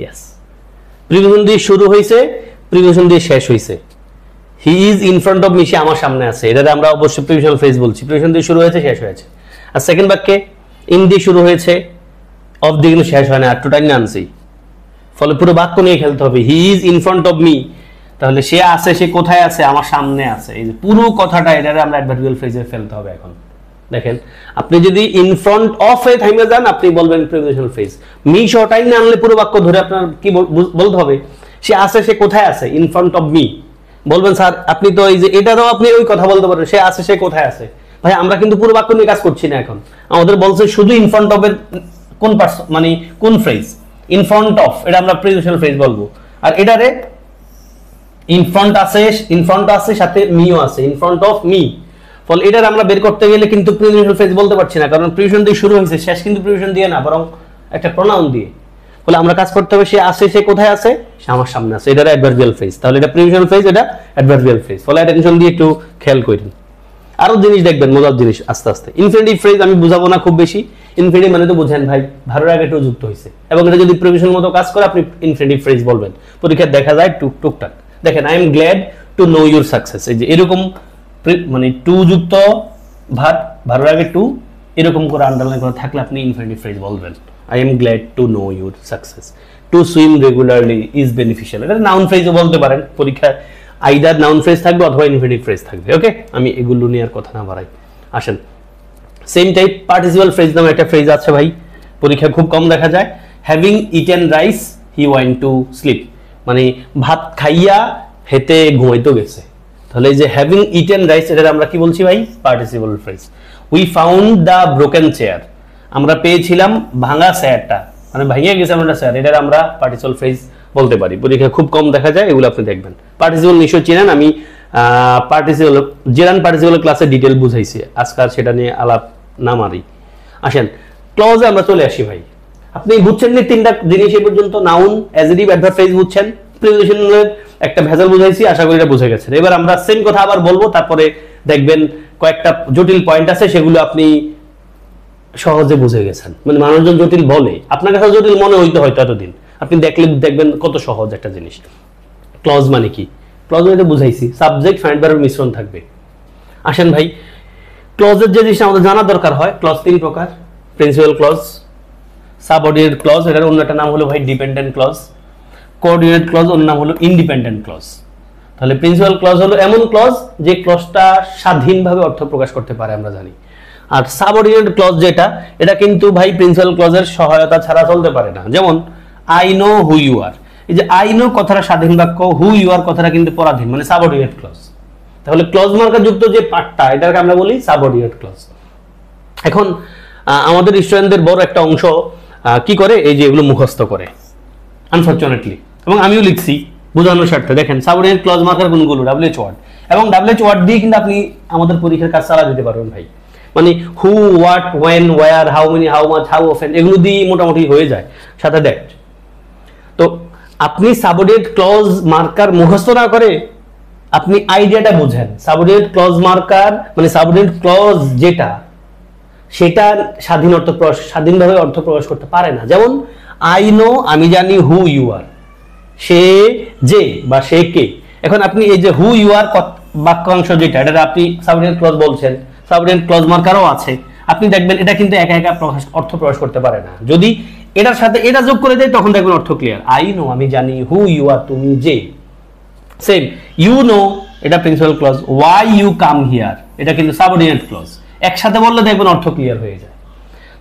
ইয়েস, প্রিপোজিশন দিয়ে শুরু হয়েছে, প্রিপোজিশন দিয়ে শেষ হয়েছে। He is in front of me, সে আমার সামনে আছে, এটাতে আমরা অবশ্যই প্রিপোজিশনাল ফ্রেজ বলছি। প্রিপোজিশন দিয়ে শুরু হয়েছে, শেষ হয়েছে। আর সেকেন্ড বাক্যে ইন দিয়ে শুরু হয়েছে, অফ দিয়ে কিন্তু শেষ হয় না, আর টু টাইম আনছি। ফলে পুরো বাক্য নিয়ে খেলতে হবে। হি is in front of me, তাহলে সে আছে, সে কোথায় আছে? আমার সামনে আছে। এই যে পুরো কথাটা, এটারে আমরা অ্যাডভার্বিয়াল ফ্রেজে ফেলতে হবে এখন। দেখেন আপনি যদি ইন ফ্রন্ট অফ এ থাইমে যান, আপনি বলবেন প্রিপোজিশনাল ফ্রেজ। মি সহ টাইম না আনলে পুরো বাক্য ধরে আপনার কি বলতে হবে? সে আছে, সে কোথায় আছে? In front of me. বলবেন স্যার আপনি তো এই যে এটারও আপনি ওই কথা বলতে পারেন, সে আছে, সে কোথায় আছে। ভাই আমরা কিন্তু পুরো বাক্য নিয়ে কাজ করছি না এখন, আমাদের বলছে শুধু ইন ফ্রন্ট অফ এর কোন পার্সন, মানে কোন ফ্রেজ। ইন ফ্রন্ট অফ এটা আমরা প্রিপোজিশনাল ফ্রেজ বলবো, আর এটারে ইন ফ্রন্ট আছে, সাথে মিও আছে, ইন ফ্রন্ট অফ মি। ফলে এটার আমরা বের করতে গেলে কিন্তু প্রিপোজিশনাল ফ্রেজ বলতে পারছি না, কারণ প্রিপোজিশন দিয়ে শুরু হয়েছে, শেষ কিন্তু প্রিপোজিশন দিয়ে না, বরং একটা প্রোনাউন দিয়ে। ফলে আমরা কাজ করতে হবে, সে আছে, সে কোথায় আছে? সে আমার সামনে আছে। এটা অ্যাডভার্বিয়াল ফ্রেজ। তাহলে এটা প্রিপোজিশনাল ফ্রেজ, এটা অ্যাডভার্বিয়াল ফ্রেজ। ফলে অ্যাটেনশন দিয়ে একটু খেয়াল করেন। আরো জিনিস দেখবেন, মজার জিনিস আস্তে আস্তে। ইনফিনিটিভ ফ্রেজ আমি বুঝাবো না খুব বেশি। ইনফিনিটিভ মানে তো বুঝেন ভাই, ভালোর আগে টু যুক্ত হয়েছে, এবং এটা যদি প্রিপোজিশন মতো কাজ করে আপনি ইনফিনিটিভ ফ্রেজ বলবেন। পরীক্ষায় দেখা যায় টুকটাক। দেখেন I am glad to know your success, এই যে এরকম মানে টু যুক্ত ভালোর আগে টু এরকম করে আন্ডারলাইন করে থাকলে আপনি ইনফিনিটিভ ফ্রেজ বলবেন। I am glad to know your success. To swim regularly is beneficial, এটা নাউন ফ্রেজও বলতে পারেন। পরীক্ষায় আইদার নাউন ফ্রেজ থাকবে অথবা ইনফিনিটিভ ফ্রেজ থাকবে। ওকে, আমি এগুলো নিয়ে আর কথা না বাড়াই। আসেন সেম টাইপ পার্টিসিপাল ফ্রেজ নামে একটা ফ্রেজ আছে ভাই, পরীক্ষা খুব কম দেখা যায়। Having eaten rice he went to sleep, মানে ভাত খাইয়া হেতে ঘুমাইতে গেছে। তাহলে এই যে হ্যাভিং ইটেন রাইস, এটা আমরা কি বলছি ভাই? Participle phrase. We found the broken chair, আমরা পেয়েছিলাম ভাঙা চেয়ারটা, মানে ভেঙে গেছে আমরা চেয়ার, এটা আমরা পার্টিসিপাল ফ্রেজ বলতে পারি। পরীক্ষা খুব কম দেখা যায়, এগুলো আপনি দেখবেন। পার্টিসিপাল নিশ্চয় চেনেন, আমি পার্টিসিপাল জেরান পার্টিসিপাল ক্লাসে ডিটেল বুঝাইছি, আজকাল সেটা নিয়ে আলাপ না মারি। আসেন ক্লজে আমরা চলে আসি ভাই। আপনি বুঝছেন নি তিনটা জিনিস এই পর্যন্ত? নাউন, অ্যাডজেক্টিভ, অ্যাডভার্ব ফ্রেজ বুঝছেন। প্রিপোজিশনের একটা ভেজাল বুঝাইছি, আশা করি এটা বুঝে গেছেন। এবার আমরা সেম কথা আবার বলবো, তারপরে দেখবেন কয়েকটা জটিল পয়েন্ট আছে, সেগুলো আপনি সহজে বুঝে গেছেন। মানে মানুষজন জটিল বলে, আপনার কাছে জটিল মনে হইতে হয়তো এতদিন, আপনি দেখলে দেখবেন কত সহজ একটা জিনিস। ক্লজ মানে কি? ক্লজ মানে বুঝাইছি, সাবজেক্ট ফাইন্ড ভার্বের মিশ্রণ থাকবে। আসেন ভাই, ক্লজের যে জিনিসটা আমাদের জানা দরকার হয়, ক্লজ তিন প্রকার। প্রিন্সিপাল ক্লজ, সাবঅর্ডিনেট ক্লজ, এটার অন্য একটা নাম হলো ভাই ডিপেন্ডেন্ট ক্লজ। কোঅর্ডিনেট ক্লজ, অন্য নাম হলো ইন্ডিপেন্ডেন্ট ক্লজ। তাহলে প্রিন্সিপাল ক্লজ হলো এমন ক্লজ যে ক্লজটা স্বাধীনভাবে অর্থ প্রকাশ করতে পারে, আমরা জানি। আর সাবঅর্ডিনেট ক্লজ যেটা, এটা কিন্তু ভাই প্রিন্সিপাল ক্লজের সহায়তা ছাড়া চলতে পারে না। যেমন I know who you are, এই যে আই নো কথাটা স্বাধীন বাক্য, হু ইউ আর কথাটা কিন্তু পরাধীন, মানে সাবঅর্ডিনেট ক্লজ। তাহলে ক্লজ মার্কার যুক্ত যে পার্টটা এটাকে আমরা বলি সাবঅর্ডিনেট ক্লজ। এখন আমাদের স্টুডেন্টদের বড় একটা অংশ কি করে, এই যে এগুলো মুখস্থ করে আনফরচুনেটলি, এবং আমিও লিখছি বোঝানোর স্বার্থে। দেখেন সাবঅর্ডিনেট ক্লজ মার্কার কোনগুলো, WH ওয়ার্ড, এবং WH ওয়ার্ড দিয়ে কিন্তু আপনি আমাদের পরীক্ষার কাজ চালা দিতে পারবেন ভাই। মানে who, what, when, where, how many, how much, how often, এগুলো দিয়ে মোটামুটি হয়ে যায়, সাথে দ্যাট। তো আপনি সাবঅর্ডিনেট ক্লজ মার্কার মুখস্থ না করে আপনি আইডিয়াটা বুঝেন। সাবঅর্ডিনেট ক্লজ মার্কার মানে সাবঅর্ডিনেট ক্লজ যেটা, সেটা স্বাধীনভাবে অর্থ প্রকাশ করতে পারে না। যেমন আই নো, আমি জানি হু ইউ আর, সে যে বা সে কে। এখন আপনি এই যে হু ইউ আর বাক্যাংশ যেটা, এটা আপনি সাবঅর্ডিনেট ক্লজ বলছেন, সাবঅর্ডিনেট ক্লজ মার্কারও আছে, আপনি দেখবেন এটা কিন্তু একা একা অর্থ প্রকাশ করতে পারে না। যদি এটার সাথে এটা যোগ করে দেয় তখন দেখবেন অর্থ ক্লিয়ার। আই নো, আমি জানি, হু ইউ আর, তুমি যে। সেম ইউ নো, এটা principal clause, why you come here, এটা কিন্তু সাবঅর্ডিনেট ক্লজ। একসাথে বললে দেখবেন অর্থ ক্লিয়ার হয়ে যায়।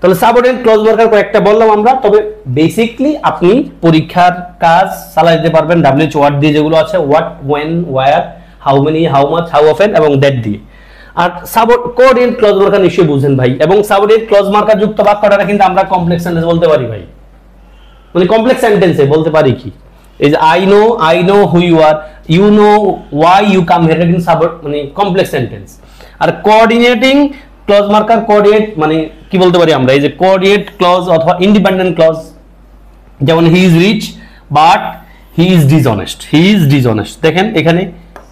তাহলে সাবঅর্ডিনেট ক্লজ মার্কার কয়েকটা বললাম আমরা, তবে বেসিকলি আপনি পরীক্ষার কাজ চালাই দিতে পারবেন WH ওয়ার্ড দিয়ে, যেগুলো আছে what, when, where, how many, how much, how often এবং দ্যাট দিয়ে। আর কোঅর্ডিনেট ক্লজ মার্কার নিশ্চয়ই বুঝেন ভাই, এবং সাবঅর্ডিনেট ক্লজ মার্কার যুক্ত বাক্যটা কিন্তু আমরা কমপ্লেক্স সেন্টেন্স বলতে পারি ভাই। মানে কমপ্লেক্স সেন্টেন্সে বলতে পারি কি, এই যে I know who you are, you know why you come here, এটা কিন্তু মানে কমপ্লেক্স সেন্টেন্স। আর কোঅর্ডিনেটিং ক্লজ মার্কার, কোঅর্ডিনেট মানে কি বলতে পারি আমরা, এই যে কোঅর্ডিনেট ক্লজ অথবা ইন্ডিপেন্ডেন্ট ক্লজ, যেমন he is rich but he is dishonest, he is dishonest. দেখেন এখানে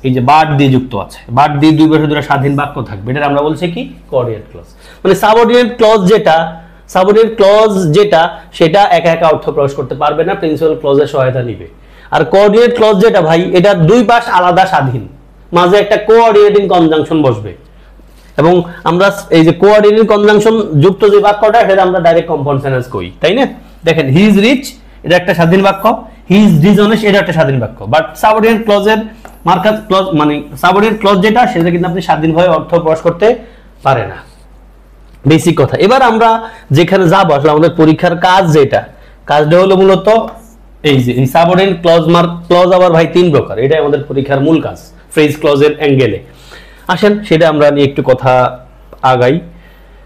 এই যে বাট দিয়ে যুক্ত আছে, বাট দিয়ে দুই পাশে দুটো স্বাধীন বাক্য থাকবে, এটা আমরা বলছি কি কোঅর্ডিনেট ক্লজ। মানে সাবঅর্ডিনেট ক্লজ যেটা সেটা একা একা অর্থ প্রকাশ করতে পারবে না, প্রিন্সিপাল ক্লজের সহায়তা নিবে। আর কোঅর্ডিনেট ক্লজ যেটা ভাই, এটা দুই পাশ আলাদা স্বাধীন, মাঝে একটা কোঅর্ডিনেটিং কনজাংশন বসবে, এবং আমরা এই যে কোঅর্ডিনেটিং কনজাংশন যুক্ত যে বাক্যটা সেটা আমরা ডাইরেক্ট কম্পাউন্ড সেন্টেন্স কই, তাই না? দেখেন হি ইজ রিচ, এটা একটা স্বাধীন বাক্য, হি ইজ ডিসঅনেস্ট, এটা একটা স্বাধীন বাক্য। বাট সাবঅর্ডিনেট ক্লজের মার্কার ক্লজ মানে সাবঅর্ডিনেট ক্লজ যেটা, সেটা কিন্তু আপনি স্বাধীনভাবে অর্থ প্রকাশ করতে পারে না। বেসিক কথা। এবার আমরা যেখানে যাব আসলে আমাদের পরীক্ষার কাজ, কাজটা হলো মূলত এই যে এই সাবঅর্ডিনেট ক্লজ আবার ভাই তিন প্রকার, এটাই আমাদের পরীক্ষার মূল কাজ ফ্রেজ ক্লজের অ্যাঙ্গেলে। আসেন সেটা আমরা নিয়ে একটু কথা আগাই।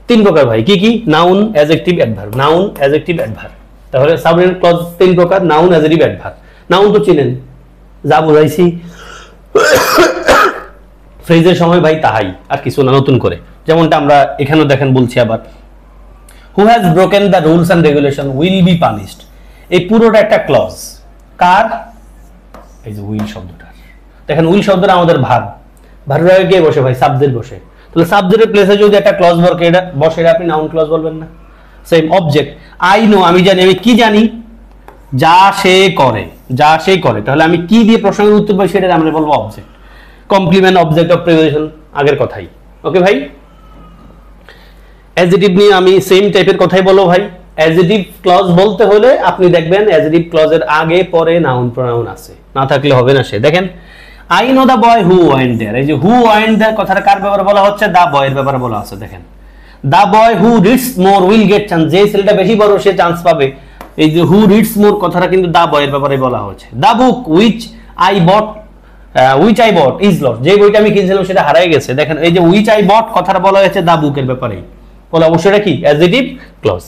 তিন প্রকার ভাই, কি কি? Noun, adjective, adverb. Noun, adjective, adverb. তাহলে সাবঅর্ডিনেট ক্লজ তিন প্রকার, নাউন, অ্যাডজেক্টিভ, অ্যাডভার্ব। নাউন তো চিনেন, যা বুঝাইছি ফ্রেজের সময় ভাই তাহাই, আর কিছু না নতুন করে। যেমনটা আমরা এখানেও দেখেন বলছি আবার, who has broken the rules and regulation will be punished. এই পুরোটা একটা ক্লজ, কার? এই যে উইল শব্দটা। দেখেন উইল শব্দটা আমাদের ভার্ব, ভার্বের আগে কে বসে ভাই? সাবজেক্ট বসে। তাহলে সাবজেক্টের প্লেসে যদি একটা ক্লজ বসে, এটা আপনি নাউন ক্লজ বলবেন না? সেম অবজেক্ট, আই নো, আমি জানি, আমি কি জানি? যা সে করে, যা সে করে। তাহলে আমি কি দিয়ে প্রশ্নের উত্তর পাই, সেটা আমরা বলবো object. Complement, object of preposition, আগের কথাই। ওকে ভাই? অ্যাডজেক্টিভ নিয়ে আমি সেম টাইপের কথাই বলবো ভাই। অ্যাডজেক্টিভ ক্লজ বলতে হলে আপনি দেখবেন অ্যাডজেক্টিভ ক্লজের আগে পরে নাউন প্রোনাউন আছে, না থাকলে হবে না সে। দেখেন I know the boy who went there, এই যে হু ওয়েন্ট দেয়ার কথাটা কার ব্যাপারে বলা হচ্ছে? দা বয়ের ব্যাপারে বলা আছে। দেখেন the boy who reads more will get chance, যে ছেলেটা বেশি বড় সে চান্স পাবে। এই যে হু রিডস মোর কথাটা কিন্তু দা বয়ের ব্যাপারে বলা হচ্ছে। The book which I bought is lost, যে বইটা আমি কিনছিলাম সেটা হারাই গেছে। দেখেন এই যে উইচ আই বট কথাটা বলা হয়েছে দা বুকের ব্যাপারেই, বলে অবশ্যই এটা কি অ্যাডজেক্টিভ ক্লজ।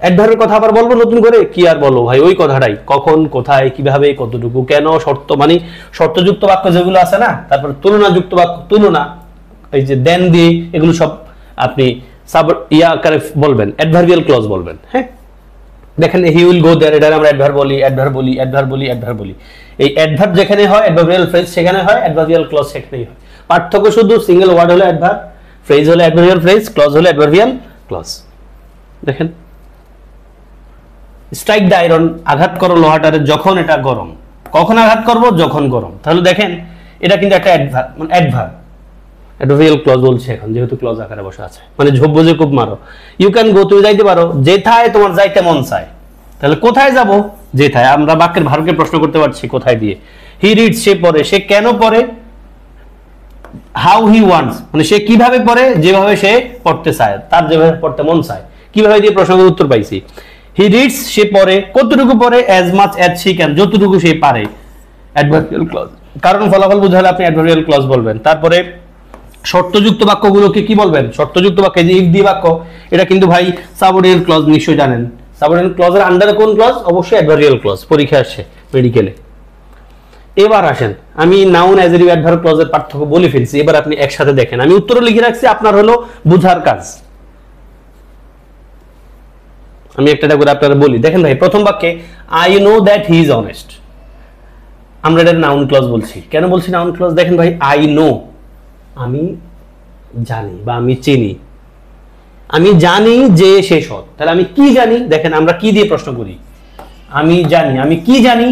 অ্যাডভার্বের কথা আবার বলবো নতুন করে, কি আর বলবো ভাই, ওই কথাটাই, কখন, কোথায়, কিভাবে, কতটুকু, কেন, শর্ত, মানে শর্তযুক্ত বাক্য যেগুলো আছে না, তারপর তুলনাযুক্ত বাক্য, তুলনা, এই যে দেন দিয়ে, এগুলো সব আপনি আকারে বলবেন, অ্যাডভার্বিয়াল ক্লজ বলবেন। হ্যাঁ, দেখেন হি উইল গো দেয়ার, এটা আমরা অ্যাডভার্ব বলি, অ্যাডভার্ব বলি। এই অ্যাডভার্ব যেখানে হয়, অ্যাডভার্বিয়াল ফ্রেজ সেখানে হয়, অ্যাডভার্বিয়াল ক্লজ সেখানেই হয়। পার্থক্য শুধু সিঙ্গেল ওয়ার্ড হলে অ্যাডভার্ব, ফ্রেজ হলে অ্যাডভার্বিয়াল ফ্রেজ, ক্লজ হলে অ্যাডভার্বিয়াল ক্লজ। দেখেন স্ট্রাইক দ্য আয়রন, আঘাত করো লোহাটারে যখন এটা গরম। কখন আঘাত করব? যখন গরম। তাহলে দেখেন এটা কিন্তু একটা অ্যাডভার্ব, মানে অ্যাডভার্বিয়াল ক্লজ বলছে এখন, যেহেতু ক্লজ আকারে বসে আছে। মানে ঝোপ বুঝে খুব মারো। ইউ ক্যান গো, তুমি যাইতে পারো, যেথায় তোমার যাইতে মন চায়। তাহলে কোথায় যাব? যেথায়। আমরা বাক্যের ভার্বকে প্রশ্ন করতে পারছি কোথায় দিয়ে। হি রিডস, সে পড়ে, সে কেন পড়ে? হাউ হি ওয়ান্টস, মানে সে কিভাবে পড়ে? যেভাবে সে পড়তে চায়, তার যেভাবে পড়তে মন চায়। কিভাবে দিয়ে প্রশ্নের উত্তর পাইছি। হি রিডস, সে পড়ে, কতটুকু পড়ে? As much as she can, যতটুকু সে পারে, অ্যাডভার্বিয়াল ক্লজ। কারণ ফলাফল বুঝালে আপনি অ্যাডভার্বিয়াল ক্লজ বলবেন। তারপরে শর্তযুক্ত বাক্যগুলোকে কি বলবেন? শর্তযুক্ত বাক্য, যে ইফ দিয়ে বাক্য, এটা কিন্তু ভাই সাবঅর্ডিনেট ক্লজ নিশ্চয়ই জানেন। সাবঅর্ডিনেট ক্লজের আন্ডারে কোন ক্লজ? অবশ্যই অ্যাডভার্বিয়াল ক্লজ, পরীক্ষা আসছে মেডিকেলে। এবার আসেন, আমি নাউন অ্যাডজেক্টিভ অ্যাডভার্ব ক্লজের পার্থক্য বলে ফেলছি, এবার আপনি একসাথে দেখেন। আমি উত্তরও লিখে রাখছি, আপনার হলো বুঝার কাজ। আমি একটা করে আপনারা বলি, দেখেন ভাই প্রথম বাক্যে I know that he is honest, আমরা এটা নাউন ক্লজ বলছি। কেন বলছি নাউন ক্লজ? দেখেন ভাই, আই নো, আমি জানি বা আমি চিনি, আমি জানি যে সে সৎ। তাহলে আমি কি জানি? দেখেন আমরা কি দিয়ে প্রশ্ন করি? আমি জানি, আমি কি জানি?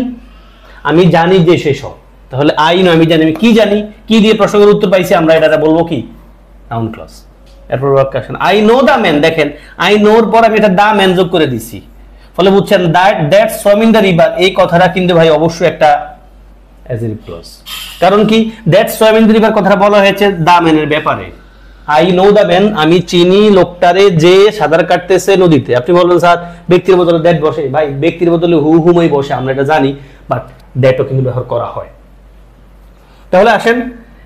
আমি জানি যে সে সৎ। তাহলে আই নো, আমি জানি, আমি কি জানি, কি দিয়ে প্রশ্ন করে উত্তর পাইছি, আমরা এটা বলবো কি? Noun clause. এরপর বাক্য আসেন, আই নো দা ম্যান, দেখেন আই নোর পর আমি এটা দা ম্যান যোগ করে দিছি, ফলে বুঝছেন that swam in the river, এই কথাটা কিন্তু ভাই অবশ্যই একটা অ্যাডজেক্টিভ ক্লজ। কারণ কি? That swam in the river কথাটা বলা হয়েছে দা ম্যানের ব্যাপারে। আই নো দা ম্যান, আমি চিনি লোকটারে যে সাঁতার কাটতেছে নদীতে। আপনি বলবেন স্যার ব্যক্তির বদলে দ্যাট বসে, ভাই ব্যক্তির বদলে হুমই বসে, আমরা এটা জানি, বাট দ্যাটও কিন্তু ব্যবহার করা হয়। তাহলে আসেন,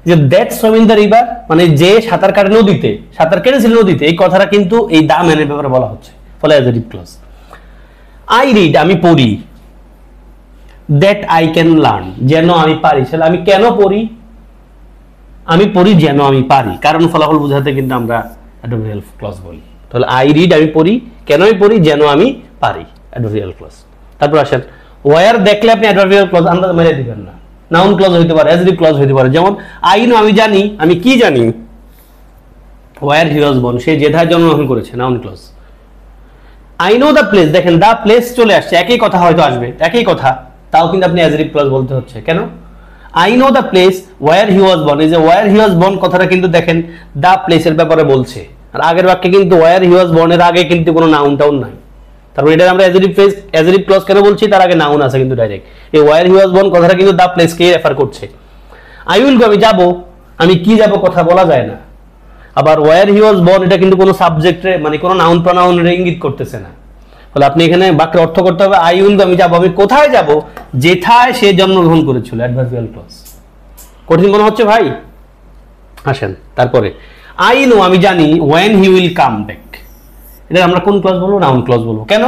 যে that swam in the river মানে যে সাঁতার কাটে নদীতে, সাঁতার কেটেছিল নদীতে, এই কথাটা কিন্তু এই দা ম্যানের ব্যাপারে বলা হচ্ছে, ফলে অ্যাডজেক্টিভ ক্লজ। আই রিড, আমি পড়ি, দ্যাট আই ক্যান লার্ন, যেন আমি পারি। তাহলে আমি কেন পড়ি? আমি পড়ি যেন আমি পারি, কারণ ফলাফল বোঝাতে কিন্তু আমরা অ্যাডভার্বিয়াল ক্লজ বলি। তাহলে আই রিড, আমি পড়ি, কেন আমি পড়ি? যেন আমি পারি, অ্যাডভার্বিয়াল ক্লজ। তারপর আসেন, ওয়ার দেখলে আপনি অ্যাডভার্বিয়াল ক্লজ আন্দাজ মেরে দিবেন না, নাউন ক্লজ হইতে পারে, অ্যাডজেক্টিভ ক্লজ হইতে পারে। যেমন আই নো, আমি জানি, আমি কি জানি? ওয়ার হি ওয়াজ বর্ন, সে যেথায় জন্মগ্রহণ করেছে, noun clause. I know the place, দেখেন দা প্লেস চলে আসছে, একই কথা হয়তো আসবে, একই কথা, তাও কিন্তু আপনি অ্যাডজেক্টিভ ক্লজ বলতে হচ্ছে। কেন? I know the place where he was born, এই যে ওয়ার হি ওয়াজ বর্ন কথাটা কিন্তু দেখেন দা প্লেসের ব্যাপারে বলছে, আর আগের বাক্যে কিন্তু ওয়ার হি ওয়াজ বর্নের আগে কিন্তু কোনো নাউন টাউন নাই। তারপর এটা আমরা অ্যাডজেক্টিভ ক্লজ কেন বলছি? তার আগে নাউন আছে কিন্তু ডাইরেক্ট। এই ওয়ার হি ওয়াজ বর্ন কথাটা কিন্তু দা প্লেসকে রেফার করছে। আই উইল গো, আমি যাব, আমি কি যাব কথা বলা যায় না। আবার ওয়ার হি ওয়াজ বর্ন এটা কিন্তু কোনো সাবজেক্টে মানে কোনো নাউন প্রনাউনের ইঙ্গিত করতেছে না। তাহলে আপনি এখানে বাক্যের অর্থ করতে হবে আই উইল গো, আমি যাব, আমি কোথায় যাব? যেথায় সে জন্মগ্রহণ করেছিল, অ্যাডভার্বিয়াল ক্লজ। কঠিন মনে হচ্ছে ভাই? আসেন তারপরে, আই নো, আমি জানি, when he will come back, এটা আমরা কোন ক্লজ বলবো? নাউন ক্লজ বলবো। কেন?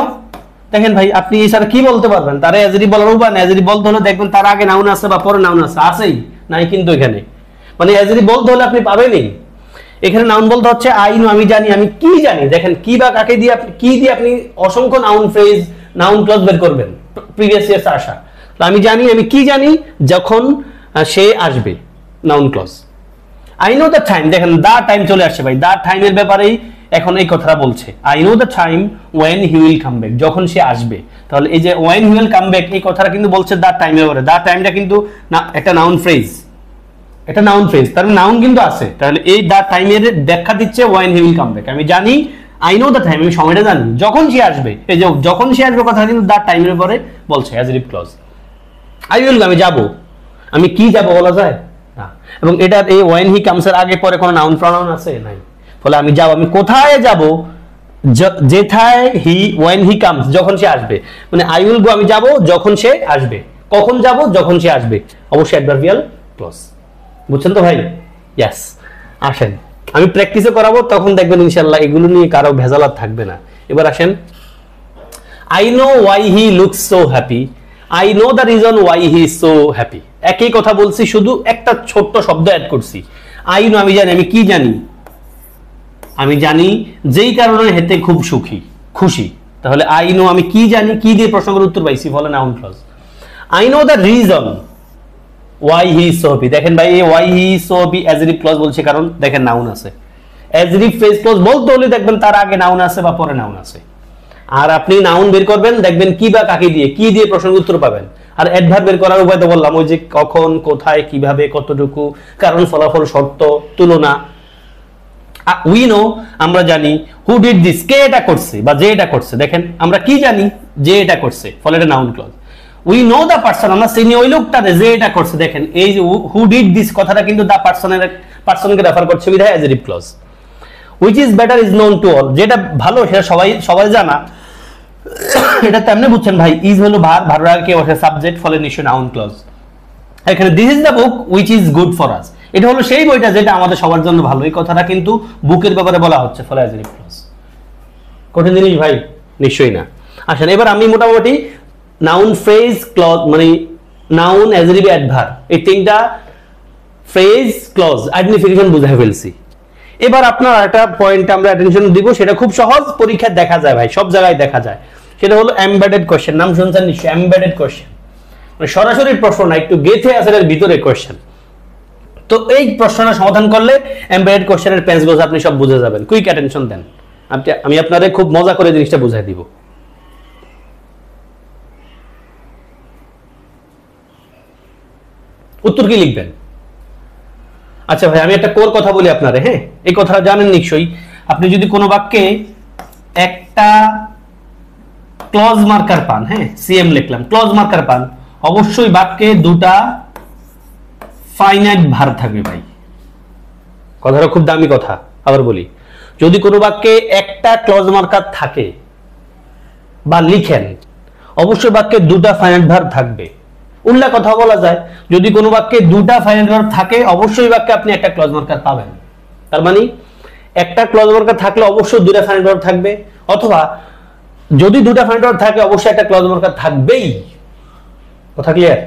দেখেন ভাই, আপনি এছাড়া কি বলতে পারবেন? তারা অ্যাডজেক্টিভ বলার উপায় না, অ্যাডজেক্টিভ বলতে হলে দেখবেন তার আগে নাউন আছে বা পরে নাউন আছে, আছেই নাই কিন্তু এখানে, মানে অ্যাডজেক্টিভ বলতে হলে আপনি পাবেনই। এখানে নাউন বলতে হচ্ছে আই নো, আমি জানি, আমি কি জানি। দেখেন কি বা কাকে দিয়ে আপনি কি দিয়ে আপনি অসংখ্য নাউন ফ্রেজ, নাউন ক্লজ বের করবেন প্রিভিয়াস ইয়ার্স আসা। আমি জানি, আমি কি জানি? যখন সে আসবে, noun clause. I know the time, দেখেন দা টাইম চলে আসছে ভাই, দা টাইমের ব্যাপারেই এখন এই কথাটা বলছে। I know the time when he will come back, যখন সে আসবে। তাহলে এই যে when he will come back এই কথাটা কিন্তু বলছে দা টাইমের ব্যাপারে। দা টাইমটা কিন্তু একটা নাউন ফ্রেজ, এটা নাউন ফ্রেজ, তার নাউন কিন্তু আছে। তাহলে এই দা টাইমের ব্যাখ্যা দিচ্ছে when he will come back. আমি জানি, আই নো দ্য টাইম, আমি সময়টা জানি, যখন সে আসবে। এই যে যখন সে আসবে কথা কিন্তু দা টাইমের ব্যাপারে বলছে, adjective clause. I will go, আমি যাব, আমি কি যাব বলা যায় না। এবং এটার এই ওয়েন হি কামস এর আগে পরে কোনো নাউন প্রনাউন আছে? নাই। ফলে আমি যাব, আমি কোথায় যাব? যেথায় হি, ওয়েন হি কামস, যখন সে আসবে। মানে আই উইল গো, আমি যাব যখন সে আসবে। কখন যাব? যখন সে আসবে, অবশ্যই অ্যাডভার্বিয়াল ক্লজ। বুঝছেন তো ভাই? ইয়েস। আসেন আমি প্র্যাকটিসে করাবো, তখন দেখবেন ইনশাআল্লাহ এগুলো নিয়ে কারো ভেজালাত থাকবে না। এবার আসেন, I no why he looks so happy, I know the reason why he is so happy. একই কথা বলছি, শুধু একটা ছোট্ট শব্দ অ্যাড করছি। আই নো, আমি জানি, আমি কি জানি? আমি জানি যেই কারণে হেতে খুব সুখী, খুশি। তাহলে আই নো, আমি কি জানি, কি দিয়ে প্রশ্নের উত্তর পাইছি, বলে noun clause. I know the reason why he is so happy, দেখেন ভাই এই why he is so happy adjective clause বলছে, কারণ দেখেন নাউন আছে। অ্যাডজেক্টিভ ফ্রেজ ক্লজ বলতে হলে দেখবেন তার আগে নাউন আছে বা পরে নাউন আছে। আর আপনি নাউন বের করবেন, দেখবেন কি বা কাকে দিয়ে, কি দিয়ে প্রশ্নের উত্তর পাবেন। আর অ্যাডভার্ব বের করার উপায় তো বললাম, ওই যে কখন, কোথায়, কিভাবে, কতটুকু, কারণ, ফলাফল, শর্ত, তুলনা। উই নো, আমরা জানি, হু ডিড দিস, কে এটা করছে বা যে এটা করছে। দেখেন আমরা কি জানি? যে এটা করছে, ফলে এটা noun clause. We know the person, আমরা চিনি ওই লোকটারে যে এটা করছে। দেখেন এই যে হু ডিড দিস কথাটা কিন্তু দ্য পারসনকে রেফার করছে, বিধায় adjective clause. Which is better is known to all, যেটা ভালো সেটা সবাই জানা, এটা তেমনি বুঝছেন ভাই। ইজ হলো ভার, ভার আগে বসে সাবজেক্ট, ফলে নিশ্চয় নাউন ক্লজ। এখানে this is the book which is good for us, এটা হলো সেই বইটা যেটা আমাদের সবার জন্য ভালো। এই কথাটা কিন্তু বুকের ব্যাপারে বলা হচ্ছে, ফলে অ্যাডজেক্টিভ ক্লজ। কঠিন জিনিস ভাই? নিশ্চয়ই না। আসেন এবার আমি মোটামুটি নাউন, ফ্রেজ, ক্লজ, মানে নাউন, অ্যাডজেক্টিভ, অ্যাডভার্ব, এই তিনটা ফ্রেজ, ক্লজ, আইডেন্টিফিকেশন বুঝাই ফেলছি। এবার আপনার একটা পয়েন্ট আমরা অ্যাটেনশন দিব, সেটা খুব সহজ, পরীক্ষায় দেখা যায় ভাই, সব জায়গায় দেখা যায়। সেটা হলো এমবেডেড কোশ্চেন। নাম শুনছেন নিশ্চয়ই, এমবেডেড কোশ্চেন, মানে সরাসরি প্রশ্ন না, একটু গেথে আছে এর ভিতরে কোশ্চেন। তো এই প্রশ্নটা সমাধান করলে এমবেডেড কোশ্চেনের পেন্সগুলো আপনি সব বুঝে যাবেন। কুইক অ্যাটেনশন দেন, আমি আপনাদের খুব মজা করে জিনিসটা বুঝাই দিব। উত্তর কি লিখবেন? আচ্ছা ভাই আমি একটা কোর কথা বলি আপনারে, হ্যাঁ এই কথাটা জানেন নিশ্চয়ই। আপনি যদি কোনো বাক্যে একটা ক্লজ মার্কার পান, হ্যাঁ সিএম লিখলাম, ক্লজ মার্কার পান, অবশ্যই বাক্যে দুটা ফাইনাইট ভার্ব থাকবে ভাই। কথাটা খুব দামি কথা, আবার বলি, যদি কোনো বাক্যে একটা ক্লজ মার্কার থাকে বা লিখেন, অবশ্যই বাক্যে দুটা ফাইনাইট ভার্ব থাকবে। উল্টা কথা বলা যায়, যদি কোনো বাক্যে দুটা ফাইনাইট ভার্ব থাকে, অবশ্যই বাক্যে আপনি একটা ক্লজ মার্কার পাবেন। তার মানে একটা ক্লজ মার্কার থাকলে অবশ্যই দুটা ফাইনাইট ভার্ব থাকবে, অথবা যদি দুটা ফাইনাইট ভার্ব থাকে অবশ্যই একটা ক্লজ মার্কার থাকবেই। কথা ক্লিয়ার?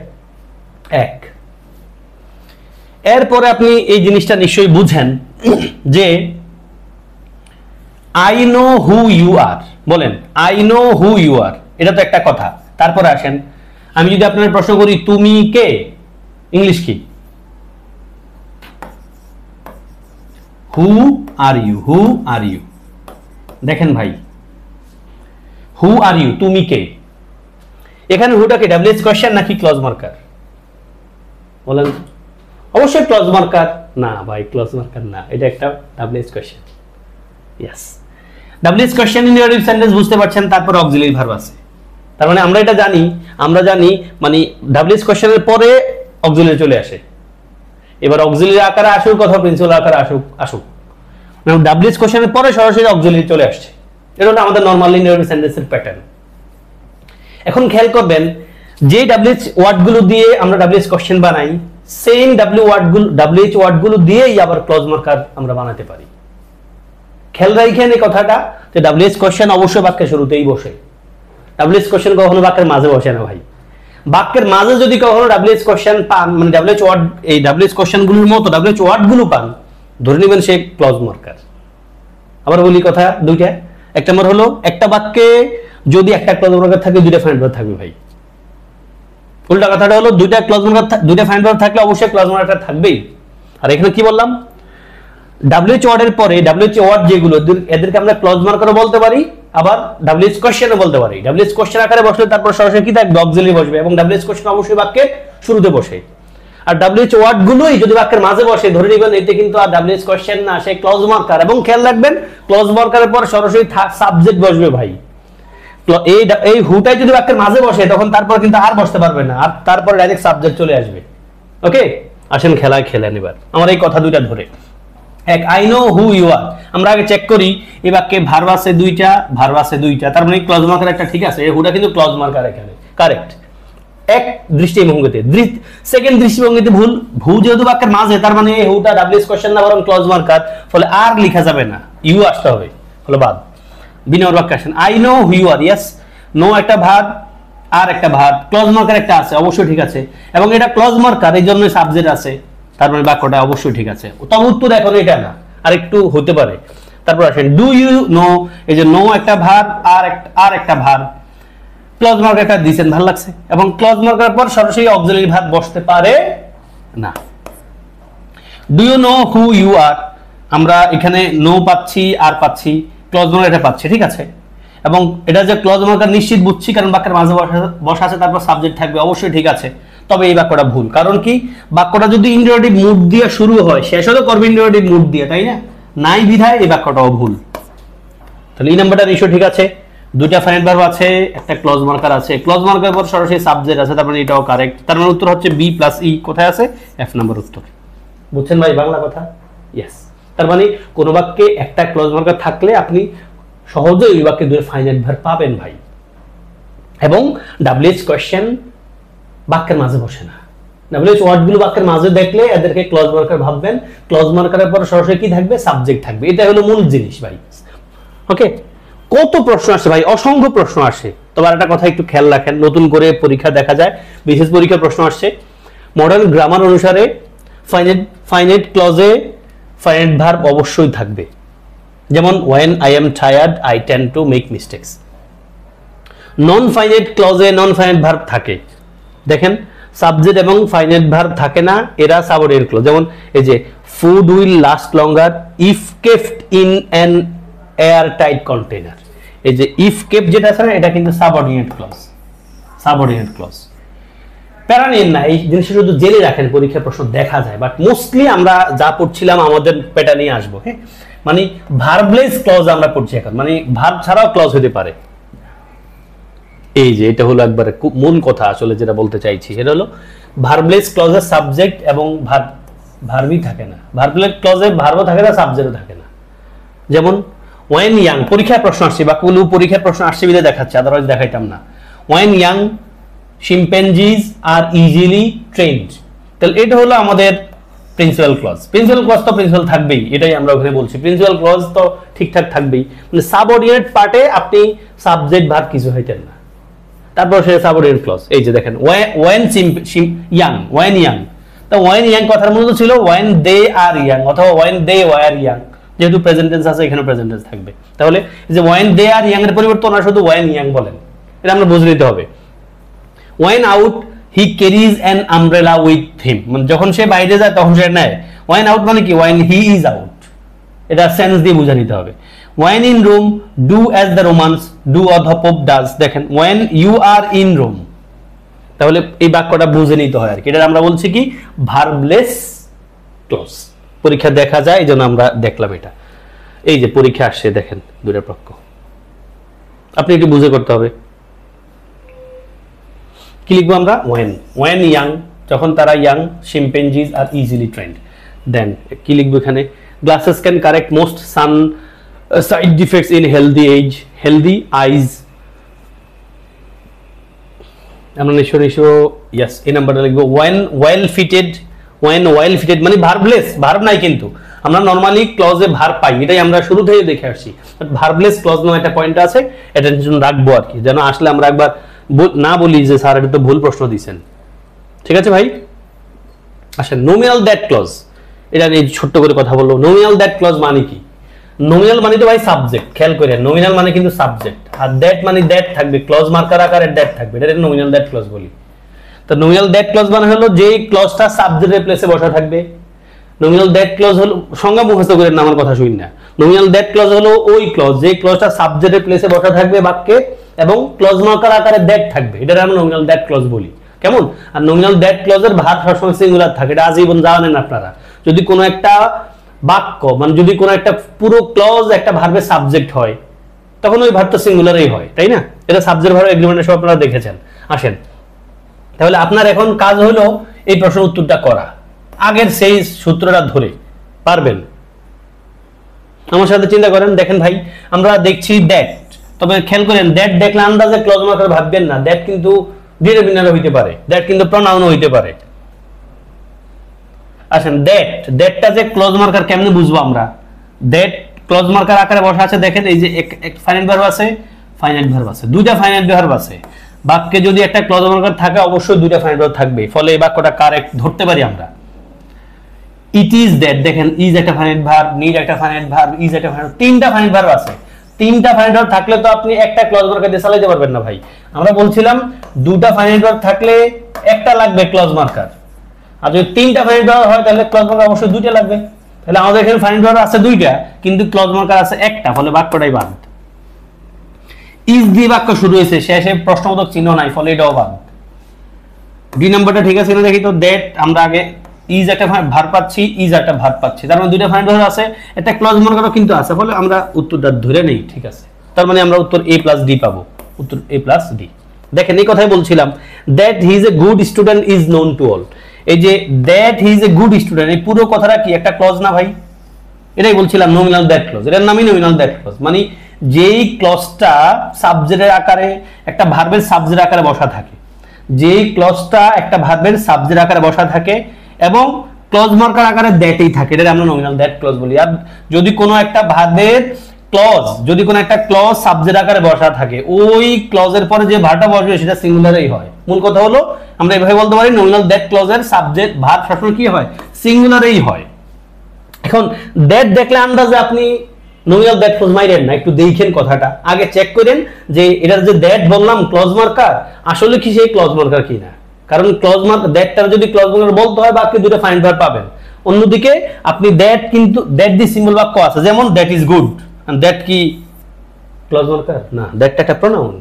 এক। এরপরে আপনি এই জিনিসটা নিশ্চয়ই বুঝেন যে I know who you are, বলেন I know who you are, এটা তো একটা কথা। তারপরে আসেন, আমি যদি আপনার প্রশ্ন করি তুমি কে, ইংলিশ কি? Who are you, who are you. দেখেন ভাই, হু আর ইউ, তুমি কে, এখানে হুটা কি ডাব্লিউএইচ কোশ্চেন নাকি ক্লজ মার্কার? বলেন। অবশ্যই ক্লজ মার্কার না ভাই, ক্লজ মার্কার না, এটা একটা WH question. Yes, WH question indicative sentence, বুঝতে পারছেন? তারপর অক্সিলারি ভার্ব আছে। তার মানে আমরা এটা জানি, আমরা জানি মানে ডাব্লিউএইচ কোশ্চেনের পরে অক্সিলারি চলে আসে। এবার অক্সিলারি আকারে আসুক অথবা প্রিন্সিপাল আকারে আসুক, মানে ডাব্লিউএইচ কোশ্চেনের পরে সরাসরি অক্সিলারি চলে আসছে। এটা হলো আমাদের নরমাল ইন্ডিকেটিভ সেন্টেন্সের প্যাটার্ন। এখন খেয়াল করবেন, যে ডাব্লিউএইচ ওয়ার্ডগুলো দিয়ে আমরা ডাব্লিউএইচ কোশ্চেন বানাই, সেম ডাব্লিউএইচ ওয়ার্ডগুলো দিয়েই আবার ক্লজ মার্কার আমরা বানাতে পারি। খেয়াল রাখেন এই কথাটা, যে ডাব্লিউএইচ কোশ্চেন অবশ্যই বাক্যের শুরুতেই বসে। ডাব্লিউএইচ কোশ্চেন কখনো বাক্যের মাঝে বসে না ভাই। বাক্যের মাঝে যদি কখনো ডাব্লিউএইচ কোশ্চেন পান, মানে ডাব্লিউএইচ ওয়ার্ড, এই ডাব্লিউএইচ কোশ্চেনগুলোর মতো ডাব্লিউএইচ ওয়ার্ডগুলো পান, ধরে নেবেন সে ক্লজ মার্কার। আবার বলি কথা দুইটা, এক নম্বর হলো একটা বাক্যে যদি একটা ক্লজ মার্কার থাকে, দুইটা ফাইনাইট ভার্ব থাকবে ভাই। উল্টা কথাটা হলো দুইটা ক্লজ মার্কার, দুইটা ফাইনাইট ভার্ব থাকলে অবশ্যই ক্লজ মার্কার থাকবেই। আর এখানে কি বললাম, ডাব্লিউএইচ ওয়ার্ডের পরে ডাব্লিউএইচ ওয়ার্ড যেগুলো, এদেরকে আমরা ক্লজ মার্কারও বলতে পারি, আবার ডাব্লিউএইচ কোশ্চেনও বলতে পারি। ডাব্লিউএইচ কোশ্চেন আকারে বসলে তারপর সরাসরি কি থাকবে, অক্সিলারি বসবে, এবং ডাব্লিউএইচ কোশ্চেন অবশ্যই বাক্যের শুরুতে বসে। আর ডাব্লিউএইচ ওয়ার্ড গুলোই যদি বাক্যের মাঝে বসে, ধরে নেবেন এতে কিন্তু আর ডাব্লিউএইচ কোশ্চেন না, সে ক্লজ মার্কার। এবং খেয়াল রাখবেন, ক্লজ মার্কারের পর সরাসরি সাবজেক্ট বসবে ভাই। এই হুটাই যদি বাক্যের মাঝে বসে, তখন তারপর কিন্তু আর বসতে পারবে না, আর তারপর ডাইরেক্ট সাবজেক্ট চলে আসবে। ওকে, আসেন খেলায় খেলেন এবার আমার এই কথা দুইটা ধরে। এক, I know who you are, আমরা আগে চেক করি এই বাক্যে ভার্ব আছে দুইটা, ভার্ব আছে দুইটা, তার মানে ক্লজ মার্কার একটা ঠিক আছে, এই হুটা কিন্তু ক্লজ মার্কার এখানে কারেক্ট এক দৃষ্টিভঙ্গিতে। সেকেন্ড দৃষ্টিভঙ্গিতে ভুল, ভু যেহেতু বাক্যের মাঝে, তার মানে এই হুটা ডাব্লিউএইচ কোশ্চেন না বরং ক্লজ মার্কার, ফলে আর লেখা যাবে না, ইউ আসতে হবে, ফলে বাদ। বিনয় বাক্য আসেন, I know who you are, yes, no একটা ভার্ব আর একটা ভার্ব, ক্লজ মার্কার একটা আছে, অবশ্যই ঠিক আছে, এবং এটা ক্লজ মার্কার, এই জন্য সাবজেক্ট আছে, তার মানে বাক্যটা অবশ্যই ঠিক আছে। তবে উত্তর এখন এটা না, আর একটু হতে পারে। তারপর আসেন, ডু ইউ নো, এই যে নো একটা ভার্ব আর একটা ভার্ব, ক্লজ মার্কারটা দিয়েছেন, ভালো লাগছে, এবং ক্লজ মার্কার পর সরাসরি অক্সিলারি ভার্ব বসতে পারে না। Do you know who you are, আমরা এখানে নো পাচ্ছি, আর পাচ্ছি, ক্লজ মার্কার এটা পাচ্ছি, ঠিক আছে, এবং এটা যে ক্লজ মার্কার নিশ্চিত বুঝছি, কারণ বাক্যের মাঝে বসা আছে, তারপর সাবজেক্ট থাকবে, অবশ্যই ঠিক আছে। তবে এই বাক্যটা ভুল, কারণ কি, বাক্যটা যদি ইন্ডিকেটিভ মুড দিয়ে শুরু হয়, শেষ হতে করবে ইন্ডিকেটিভ মুড দিয়ে, তাই না, নাই বিধায় এই বাক্যটাও ভুল। তাহলে এই নাম্বারটা রেশিও ঠিক আছে, দুইটা ফাইনাইট ভার্ব আছে, একটা ক্লজ মার্কার আছে, ক্লজ মার্কার পর সরাসরি সাবজেক্ট আছে, তার মানে এটাও কারেক্ট। তার মানে উত্তর হচ্ছে বি প্লাস ই, কোথায় আছে, এফ নাম্বার উত্তর। বুঝছেন ভাই বাংলা কথা? ইয়েস। তার মানে কোন বাক্যে একটা ক্লজ মার্কার থাকলে আপনি সহজেই ওই বাক্যে দুই ফাইনাইট ভার্ব পাবেন ভাই, এবং ডাব্লিউএইচ কোশ্চেন বাক্যের মাঝে বসে না, ডাব্লিউএইচ ওয়ার্ডগুলো বাক্যের মাঝে দেখলে এদেরকে ক্লজ মার্কার ভাববেন, ক্লজ মার্কারের পর সরাসরি কি থাকবে, সাবজেক্ট থাকবে। এটা হলো মূল জিনিস ভাই। ওকে, কত প্রশ্ন আসে ভাই, অসংখ্য প্রশ্ন আসে। তবে একটা কথা একটু খেয়াল রাখেন, নতুন করে পরীক্ষা দেখা যায়, বিশেষ পরীক্ষার প্রশ্ন আসছে মডার্ন গ্রামার অনুসারে ফাইনাইট ক্লজে ফাইনাইট ভার্ব অবশ্যই থাকবে। যেমন when I am tired I tend to make mistakes। Non finite ক্লজে নন ফাইনাইট ভার্ব থাকে, দেখেন সাবজেক্ট এবং ফাইনাইট ভার্ব থাকে না, এরা সাবঅর্ডিনেট ক্লজ। যেমন এই যে food will last longer if kept in an air tight container. এই যে ইফ কেপ যেটা আছে না, এটা কিন্তু সাবঅর্ডিনেট ক্লজ, সাবঅর্ডিনেট ক্লজ। প্যারা নিন না, এই জিনিসটা শুধু জেনে রাখেন, পরীক্ষার প্রশ্ন দেখা যায়, বাট মোস্টলি আমরা যা পড়ছিলাম আমাদের পেটা নিয়ে আসবো। হ্যাঁ, মানে ভার্বলেস ক্লজ আমরা পড়ছি এখন, মানে ভার্ব ছাড়াও ক্লজ হতে পারে। এই যে এটা হলো একবারে মূল কথা, আসলে যেটা বলতে চাইছি সেটা হলো ভার্বলেস ক্লজের সাবজেক্ট এবং ভার্বই থাকে না, ভার্বলেস ক্লজে ভার্বও থাকে না, সাবজেক্টও থাকে না। যেমন when young, পরীক্ষার প্রশ্ন আসছে, বাক্যগুলো পরীক্ষার প্রশ্ন আসছে বিধে দেখাচ্ছে, আদারওয়াইজ দেখাইতাম না। when young chimpanzees are easily trained, তাহলে এটা হলো আমাদের প্রিন্সিপাল ক্লজ। প্রিন্সিপাল ক্লজ তো প্রিন্সিপাল থাকবেই, এটাই আমরা ওখানে বলছি, প্রিন্সিপাল ক্লজ তো ঠিকঠাক থাকবেই। মানে সাবঅর্ডিনেট পার্টে আপনি সাবজেক্ট ভার্ব কিছু হইতেন না, তারপর সে সাবঅর্ডিনেট ক্লজ। এই যে দেখেন when young, when young, তো when young কথার মধ্যে ছিল when they are young অথবা when they were young, যেহেতু প্রেজেন্ট টেন্স আছে এখানে প্রেজেন্ট টেন্স থাকবে। তাহলে এই যে when they are young এর পরিবর্তে ওনারা শুধু when young বলেন, এটা আমরা বুঝে নিতে হবে। when out he carries an umbrella with him, মানে যখন সে বাইরে যায় তখন সে নেয়। when out মানে কি, when he is out, এটা সেন্স দিয়ে বুঝে নিতে হবে। when in Rome do as the Romans do or the Pope does, দেখেন when you are in Rome, তাহলে এই বাক্যটা বুঝে নিতে হয় আর কি। এটা আমরা বলছি কি ভার্বলেস ক্লজ, পরীক্ষা দেখা যায়, এই জন্য আমরা দেখলাম এটা। এই যে পরীক্ষা আসছে দেখেন দুইটা পক্ষ, আপনি একটু বুঝে করতে হবে। কি লিখবো আমরা, when young, যখন তারা young, chimpanzees are easily trained. Then কি লিখবো এখানে, glasses can correct most sun side defects in healthy age, healthy eyes. আমরা নিশ্চয় ইয়েস, এই নাম্বারটা লিখবো। when well fitted মানে ভার্বলেস, ভার্ব নাই কিন্তু আমরা নরমালি ক্লজে ভার্ব পাই, এটাই আমরা শুরু থেকে দেখে আসছি। ভার্বলেস ক্লজ নামে একটা পয়েন্ট আছে, এটা রাখবো আর কি, যেন আসলে আমরা একবার না বলি যে স্যার এটা তো ভুল প্রশ্ন দিয়েছেন। ঠিক আছে ভাই, আচ্ছা নোমিনাল দ্যাট ক্লজ, এটা নিয়ে ছোট্ট করে কথা বলবো। নোমিনাল দ্যাট ক্লজ মানে কি, নোমিনাল মানে তো ভাই সাবজেক্ট, খেয়াল করেন নোমিনাল মানে কিন্তু সাবজেক্ট, আর দ্যাট মানে দ্যাট থাকবে, ক্লজ মার্কার আকারে দ্যাট থাকবে, এটা নোমিনাল দ্যাট ক্লজ বলি। তো নোমিনাল দ্যাট ক্লজ মানে হলো যে ক্লজটা সাবজেক্টের প্লেসে বসা থাকবে। নোমিনাল দ্যাট ক্লজ হলো, সংজ্ঞা মুখস্থ করেন না, আমার কথা শুনি না। নোমিনাল দ্যাট ক্লজ হলো ওই ক্লজ যে ক্লজটা সাবজেক্টের প্লেসে বসা থাকবে বাক্যে এবং ক্লজ মার্কার আকারে দ্যাট থাকবে, এটা আমরা নোমিনাল দ্যাট ক্লজ বলি। কেমন? আর নোমিনাল দ্যাট ক্লজের ভার্ব সবসময় সিঙ্গুলার থাকে, এটা আজীবন জানেন আপনারা। যদি কোনো একটা বাক্য মানে যদি কোনো একটা পুরো ক্লজ একটা ভার্বের সাবজেক্ট হয় তখন ওই ভার্বটা সিঙ্গুলারই হয়, তাই না? এটা সাবজেক্ট ভার্ব এগ্রিমেন্টের সব আপনারা দেখেছেন। আসেন তাহলে আপনার এখন কাজ হলো এই প্রশ্নের উত্তরটা করা, আগের সেই সূত্রটা ধরে পারবেন? আমার সাথে চিন্তা করেন। দেখেন ভাই আমরা দেখছি দ্যাট, তবে খেয়াল করেন দ্যাট দেখলে আন্দাজে ক্লজ মার্কার ভাববেন না, দ্যাট কিন্তু ডিটারমিনার হইতে পারে, দ্যাট কিন্তু প্রনাউন হইতে পারে। আসেন দ্যাটটা যে ক্লজ মার্কার কেমনে বুঝবো আমরা? দ্যাট ক্লজ মার্কার আকারে বসা আছে, দেখেন এই যে এক ফাইনাইট ভার্ব আছে, ফাইনাইট ভার্ব আছে, দুইটা ফাইনাইট ভার্ব আছে। বাক্যে যদি একটা ক্লজ মার্কার থাকে অবশ্যই দুইটা ফাইনাইট ভার্ব থাকবে, ফলে এই বাক্যটা কারেক্ট ধরতে পারি আমরা। ইট ইজ দ্যাট, দেখেন ইজ একটা ফাইনাইট ভার্ব, নিড একটা ফাইনাইট ভার্ব, ইজ একটা ফাইনাইট, তিনটা ফাইনাইট ভার্ব আছে। তিনটা ফাইনাইট ভার্ব থাকলে তো আপনি একটা ক্লজ মার্কার দিয়ে চালাতে পারবেন না ভাই। আমরা বলছিলাম দুটা ফাইনাইট ভার্ব থাকলে একটা লাগবে ক্লজ মার্কার, আর যদি তিনটা ফাইনাইট ভার্ব হয় তাহলে ক্লজ মার্কার অবশ্যই দুইটা লাগবে। তাহলে আমাদের এখানে ফাইনাইট ভার্ব আছে দুইটা কিন্তু ক্লজ মার্কার আছে একটা, ফলে বাক্যটাই বাদ। ইজ দিয়ে বাক্য শুরু হয়েছে, শেষে প্রশ্নবোধক চিহ্ন নাই, ফলে এটাও বাদ। দুই নম্বরটা ঠিক আছে না দেখি তো। দ্যাট আমরা আগে ইজ একটা ভার্ব পাচ্ছি, ইজ একটা ভার্ব পাচ্ছি, তার মানে দুইটা ফাইনাইট ভার্ব আছে, একটা ক্লজ মার্কারও কিন্তু আছে, ফলে আমরা উত্তরটা ধরে নেই। ঠিক আছে, তার মানে আমরা উত্তর এ প্লাস ডি পাবো, উত্তর এ প্লাস ডি। দেখেন এই কথাই বলছিলাম, that he is a good student is known to all. এই যে that he is a good student, এই পুরো কথাটা কি একটা ক্লজ না ভাই? এটাই বলছিলাম নমিনাল দ্যাট ক্লজ, এটার নামই নমিনাল দ্যাট ক্লজ। মানে যেই ক্লজটা সাবজেক্টের আকারে একটা ভার্বের সাবজেক্ট আকারে বসা থাকে, যেই ক্লজটা একটা ভার্বের সাবজেক্ট আকারে বসা থাকে এবং ক্লজ মার্কার আকারে দ্যাটই থাকে, এটা আমরা নমিনাল দ্যাট ক্লজ বলি। আর যদি কোনো একটা ভার্বের ক্লজ, যদি কোনো একটা ক্লজ সাবজেক্ট আকারে বসা থাকে, ওই ক্লজের পরে যে ভার্বটা বসবে সেটা সিঙ্গুলারই হয়। মূল কথা হলো আমরা এভাবে বলতে পারি নমিনাল দ্যাট ক্লজের সাবজেক্ট ভার্ব সবসময় কি হয়, সিঙ্গুলারই হয়। এখন দ্যাট দেখলে আন্দাজে আপনি নমিনাল দ্যাট ক্লজ মাইরেন না, একটু দেখেন কথাটা, আগে চেক করেন যে এটার যে দ্যাট বললাম ক্লজ মার্কার আসলে কি সেই ক্লজ মার্কার কিনা। কারণ ক্লজ মার্কার দ্যাটটা যদি ক্লজ মার্কার বলতে হয় বাকি দুটো ফাইন ভার্ব পাবেন। অন্যদিকে আপনি দ্যাট কিন্তু দ্যাট দি সিম্বল বাক্য আছে, যেমন দ্যাট ইজ গুড, দ্যাট কি ক্লজ মার্কার না, দ্যাটটা একটা প্রোনাউন।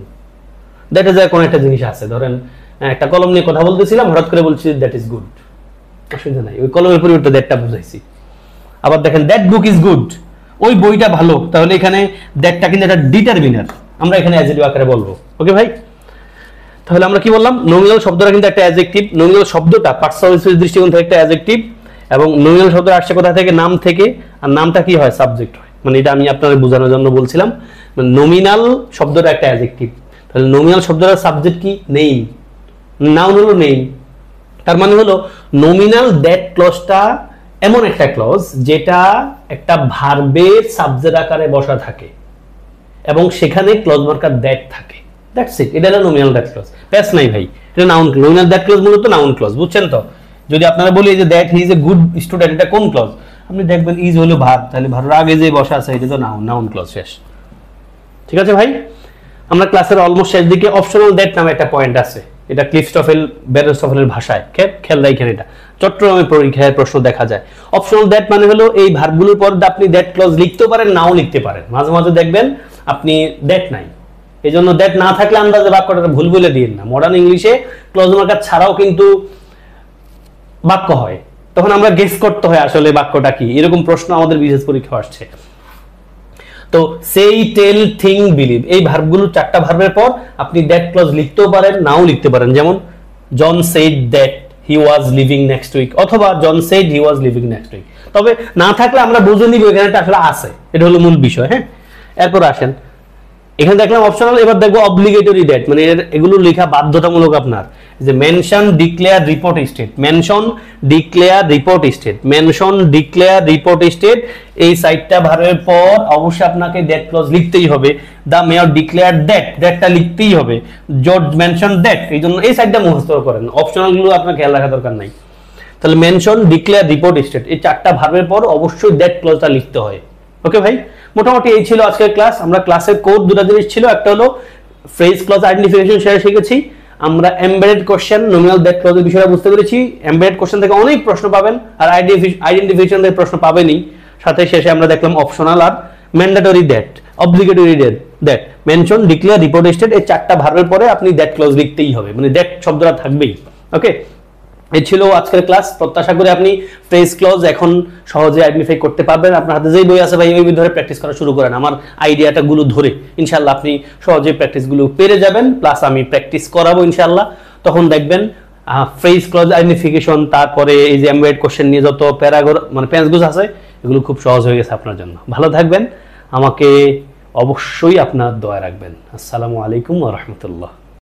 দ্যাটে যায় কোন একটা জিনিস আছে, ধরেন একটা কলম নিয়ে কথা বলতেছিলাম, হঠাৎ করে বলছি দ্যাট ইজ গুড, অসুবিধা নাই, ওই কলমের পরিবর্তে দ্যাটটা বুঝাইছি। আবার দেখেন দ্যাট বুক ইজ গুড, ওই বইটা ভালো, তাহলে এখানে দ্যাটটা কিন্তু একটা ডিটারমিনার, আমরা এখানে অ্যাডজেক্টিভ আকারে বলবো। ওকে ভাই, তাহলে আমরা কি বললাম, নমিনাল শব্দটা কিন্তু একটা অ্যাডজেক্টিভ, নমিনাল শব্দটা পার্সোনাল দৃষ্টিকোণ থেকে একটা অ্যাডজেক্টিভ, এবং নমিনাল শব্দটা আসছে কোথা থেকে, নাম থেকে, আর নামটা কি হয়, সাবজেক্ট হয়। মানে এটা আমি আপনাদের বোঝানোর জন্য বলছিলাম, নমিনাল শব্দটা একটা অ্যাডজেক্টিভ, তাহলে নমিনাল শব্দটার সাবজেক্ট কি, নেম, নাউন হলো নেম। তার মানে হলো নমিনাল দ্যাট ক্লজটা এমন একটা ক্লজ যেটা একটা ভার্বের সাবজেক্ট আকারে বসা থাকে এবং সেখানে ক্লজ মার্কার দ্যাট থাকে, দ্যাটস ইট, এটা হলো নমিনাল দ্যাট ক্লজ। প্যাস নাই ভাই, এটা নাউন। নমিনাল দ্যাট ক্লজ মূলত নাউন ক্লজ, বুঝছেন তো। যদি আপনারা বলি যে that he is a good student, এটা কোন ক্লজ, আপনি দেখবেন ইজ হলো ভার্ব, তাহলে ভার্বের আগে যে বসা আছে এটা তো নাউন, নাউন ক্লজ, শেষ। ঠিক আছে ভাই, আমরা ক্লাসের অলমোস্ট শেষ দিকে। অপশনাল দ্যাট নামে একটা পয়েন্ট আছে, এটা ক্লিফস্টফেল বেরেস্টফেলের ভাষায়, খেয়াল রাখেন, এটা চট্টগ্রামের পরীক্ষায় প্রশ্ন দেখা যায়। অপশনাল দ্যাট মানে হলো এই ভার্বগুলোর পর আপনি দ্যাট ক্লজ লিখতে পারেন, নাও লিখতে পারেন। মাঝে মাঝে দেখবেন আপনি দ্যাট নাই, এই জন্য দ্যাট না থাকলে আন্দাজে বাক্যটা ভুল বলে দিন না। মডার্ন ইংলিশে ক্লজ মার্কার ছাড়াও কিন্তু বাক্য হয়, তখন আমরা গেস করতে হয় আসলে বাক্যটা কি। এরকম প্রশ্ন আমাদের বিশেষ পরীক্ষা আসছে। তো সেই, টেল, থিং, বিলিভ, এই ভার্বগুলো চারটা ভার্বের পর আপনি দ্যাট ক্লজ লিখতেও পারেন, নাও লিখতে পারেন। যেমন John said that he was leaving next week, অথবা John said he was leaving next week. তবে না থাকলে আমরা বুঝে নিব এখানে আসলে আছে, এটা হলো মূল বিষয়। হ্যাঁ, এরপর আসেন, এখানে দেখলাম অপশনাল, এবার দেখবো অব্লিগেটরি দ্যাট, মানে এগুলো লেখা বাধ্যতামূলক আপনার। যে mention, declare, report, state, mention, declare, report, state, mention, declare, report, state, এই সাইটটা ভার্বের পর অবশ্যই আপনাকে দ্যাট ক্লজ লিখতেই হবে। দা মেয়র ডিক্লেয়ার দ্যাট, দ্যাটটা লিখতেই হবে। জর্জ মেনশন দ্যাট, এই জন্য এই সাইটটা মুখস্থ করেন, অপশনাল গুলো আপনার খেয়াল রাখা দরকার নাই। তাহলে মেনশন, ডিক্লেয়ার, রিপোর্ট, স্টেট, এই চারটা ভার্বের পর অবশ্যই দ্যাট ক্লজটা লিখতে হয়। ওকে ভাই, মোটামুটি এই ছিল আজকের ক্লাস। আমরা ক্লাসের কোড দুটো জিনিস ছিল, একটা হলো ফ্রেজ ক্লজ আইডেন্টিফিকেশন, সেটা শিখেছি। আমরা এমবেডেড কোশ্চেন, নমিনাল দ্যাট ক্লজের বিষয়টা বুঝতে পেরেছি। এমবেডেড কোশ্চেন থেকে অনেক প্রশ্ন পাবেন, আর আইডেন্টিফিকেশন থেকে প্রশ্ন পাবেনই। সাথে শেষে আমরা দেখলাম অপশনাল আর mandatory that, obligatory that, mention, declare, report, state, এই চারটা ভার্বের পরে আপনি দ্যাট ক্লজ লিখতেই হবে, মানে দ্যাট শব্দটা থাকবেই। ওকে, এই ছিল আজকের ক্লাস। প্রত্যাশা করি আপনি ফ্রেজ ক্লজ এখন সহজে আইডেন্টিফাই করতে পারবেন। আপনার হাতে যেই বই আছে ভাই, ওই বই ধরে প্র্যাকটিস করা শুরু করেন। আমার আইডিয়াটা গুলো ধরে ইনশাআল্লাহ আপনি সহজে প্র্যাকটিসগুলো পেরে যাবেন, প্লাস আমি প্র্যাকটিস করাবো ইনশাআল্লাহ। তখন দেখবেন ফ্রেজ ক্লজ আইডেন্টিফিকেশন, তারপরে এই যে এমবেডেড কোশ্চেন নিয়ে যত মানে পেজগুলো আছে, এগুলো খুব সহজ হয়ে গেছে আপনার জন্য। ভালো থাকবেন, আমাকে অবশ্যই আপনার দোয়া রাখবেন। আসসালামু আলাইকুম ওয়া রাহমাতুল্লাহ।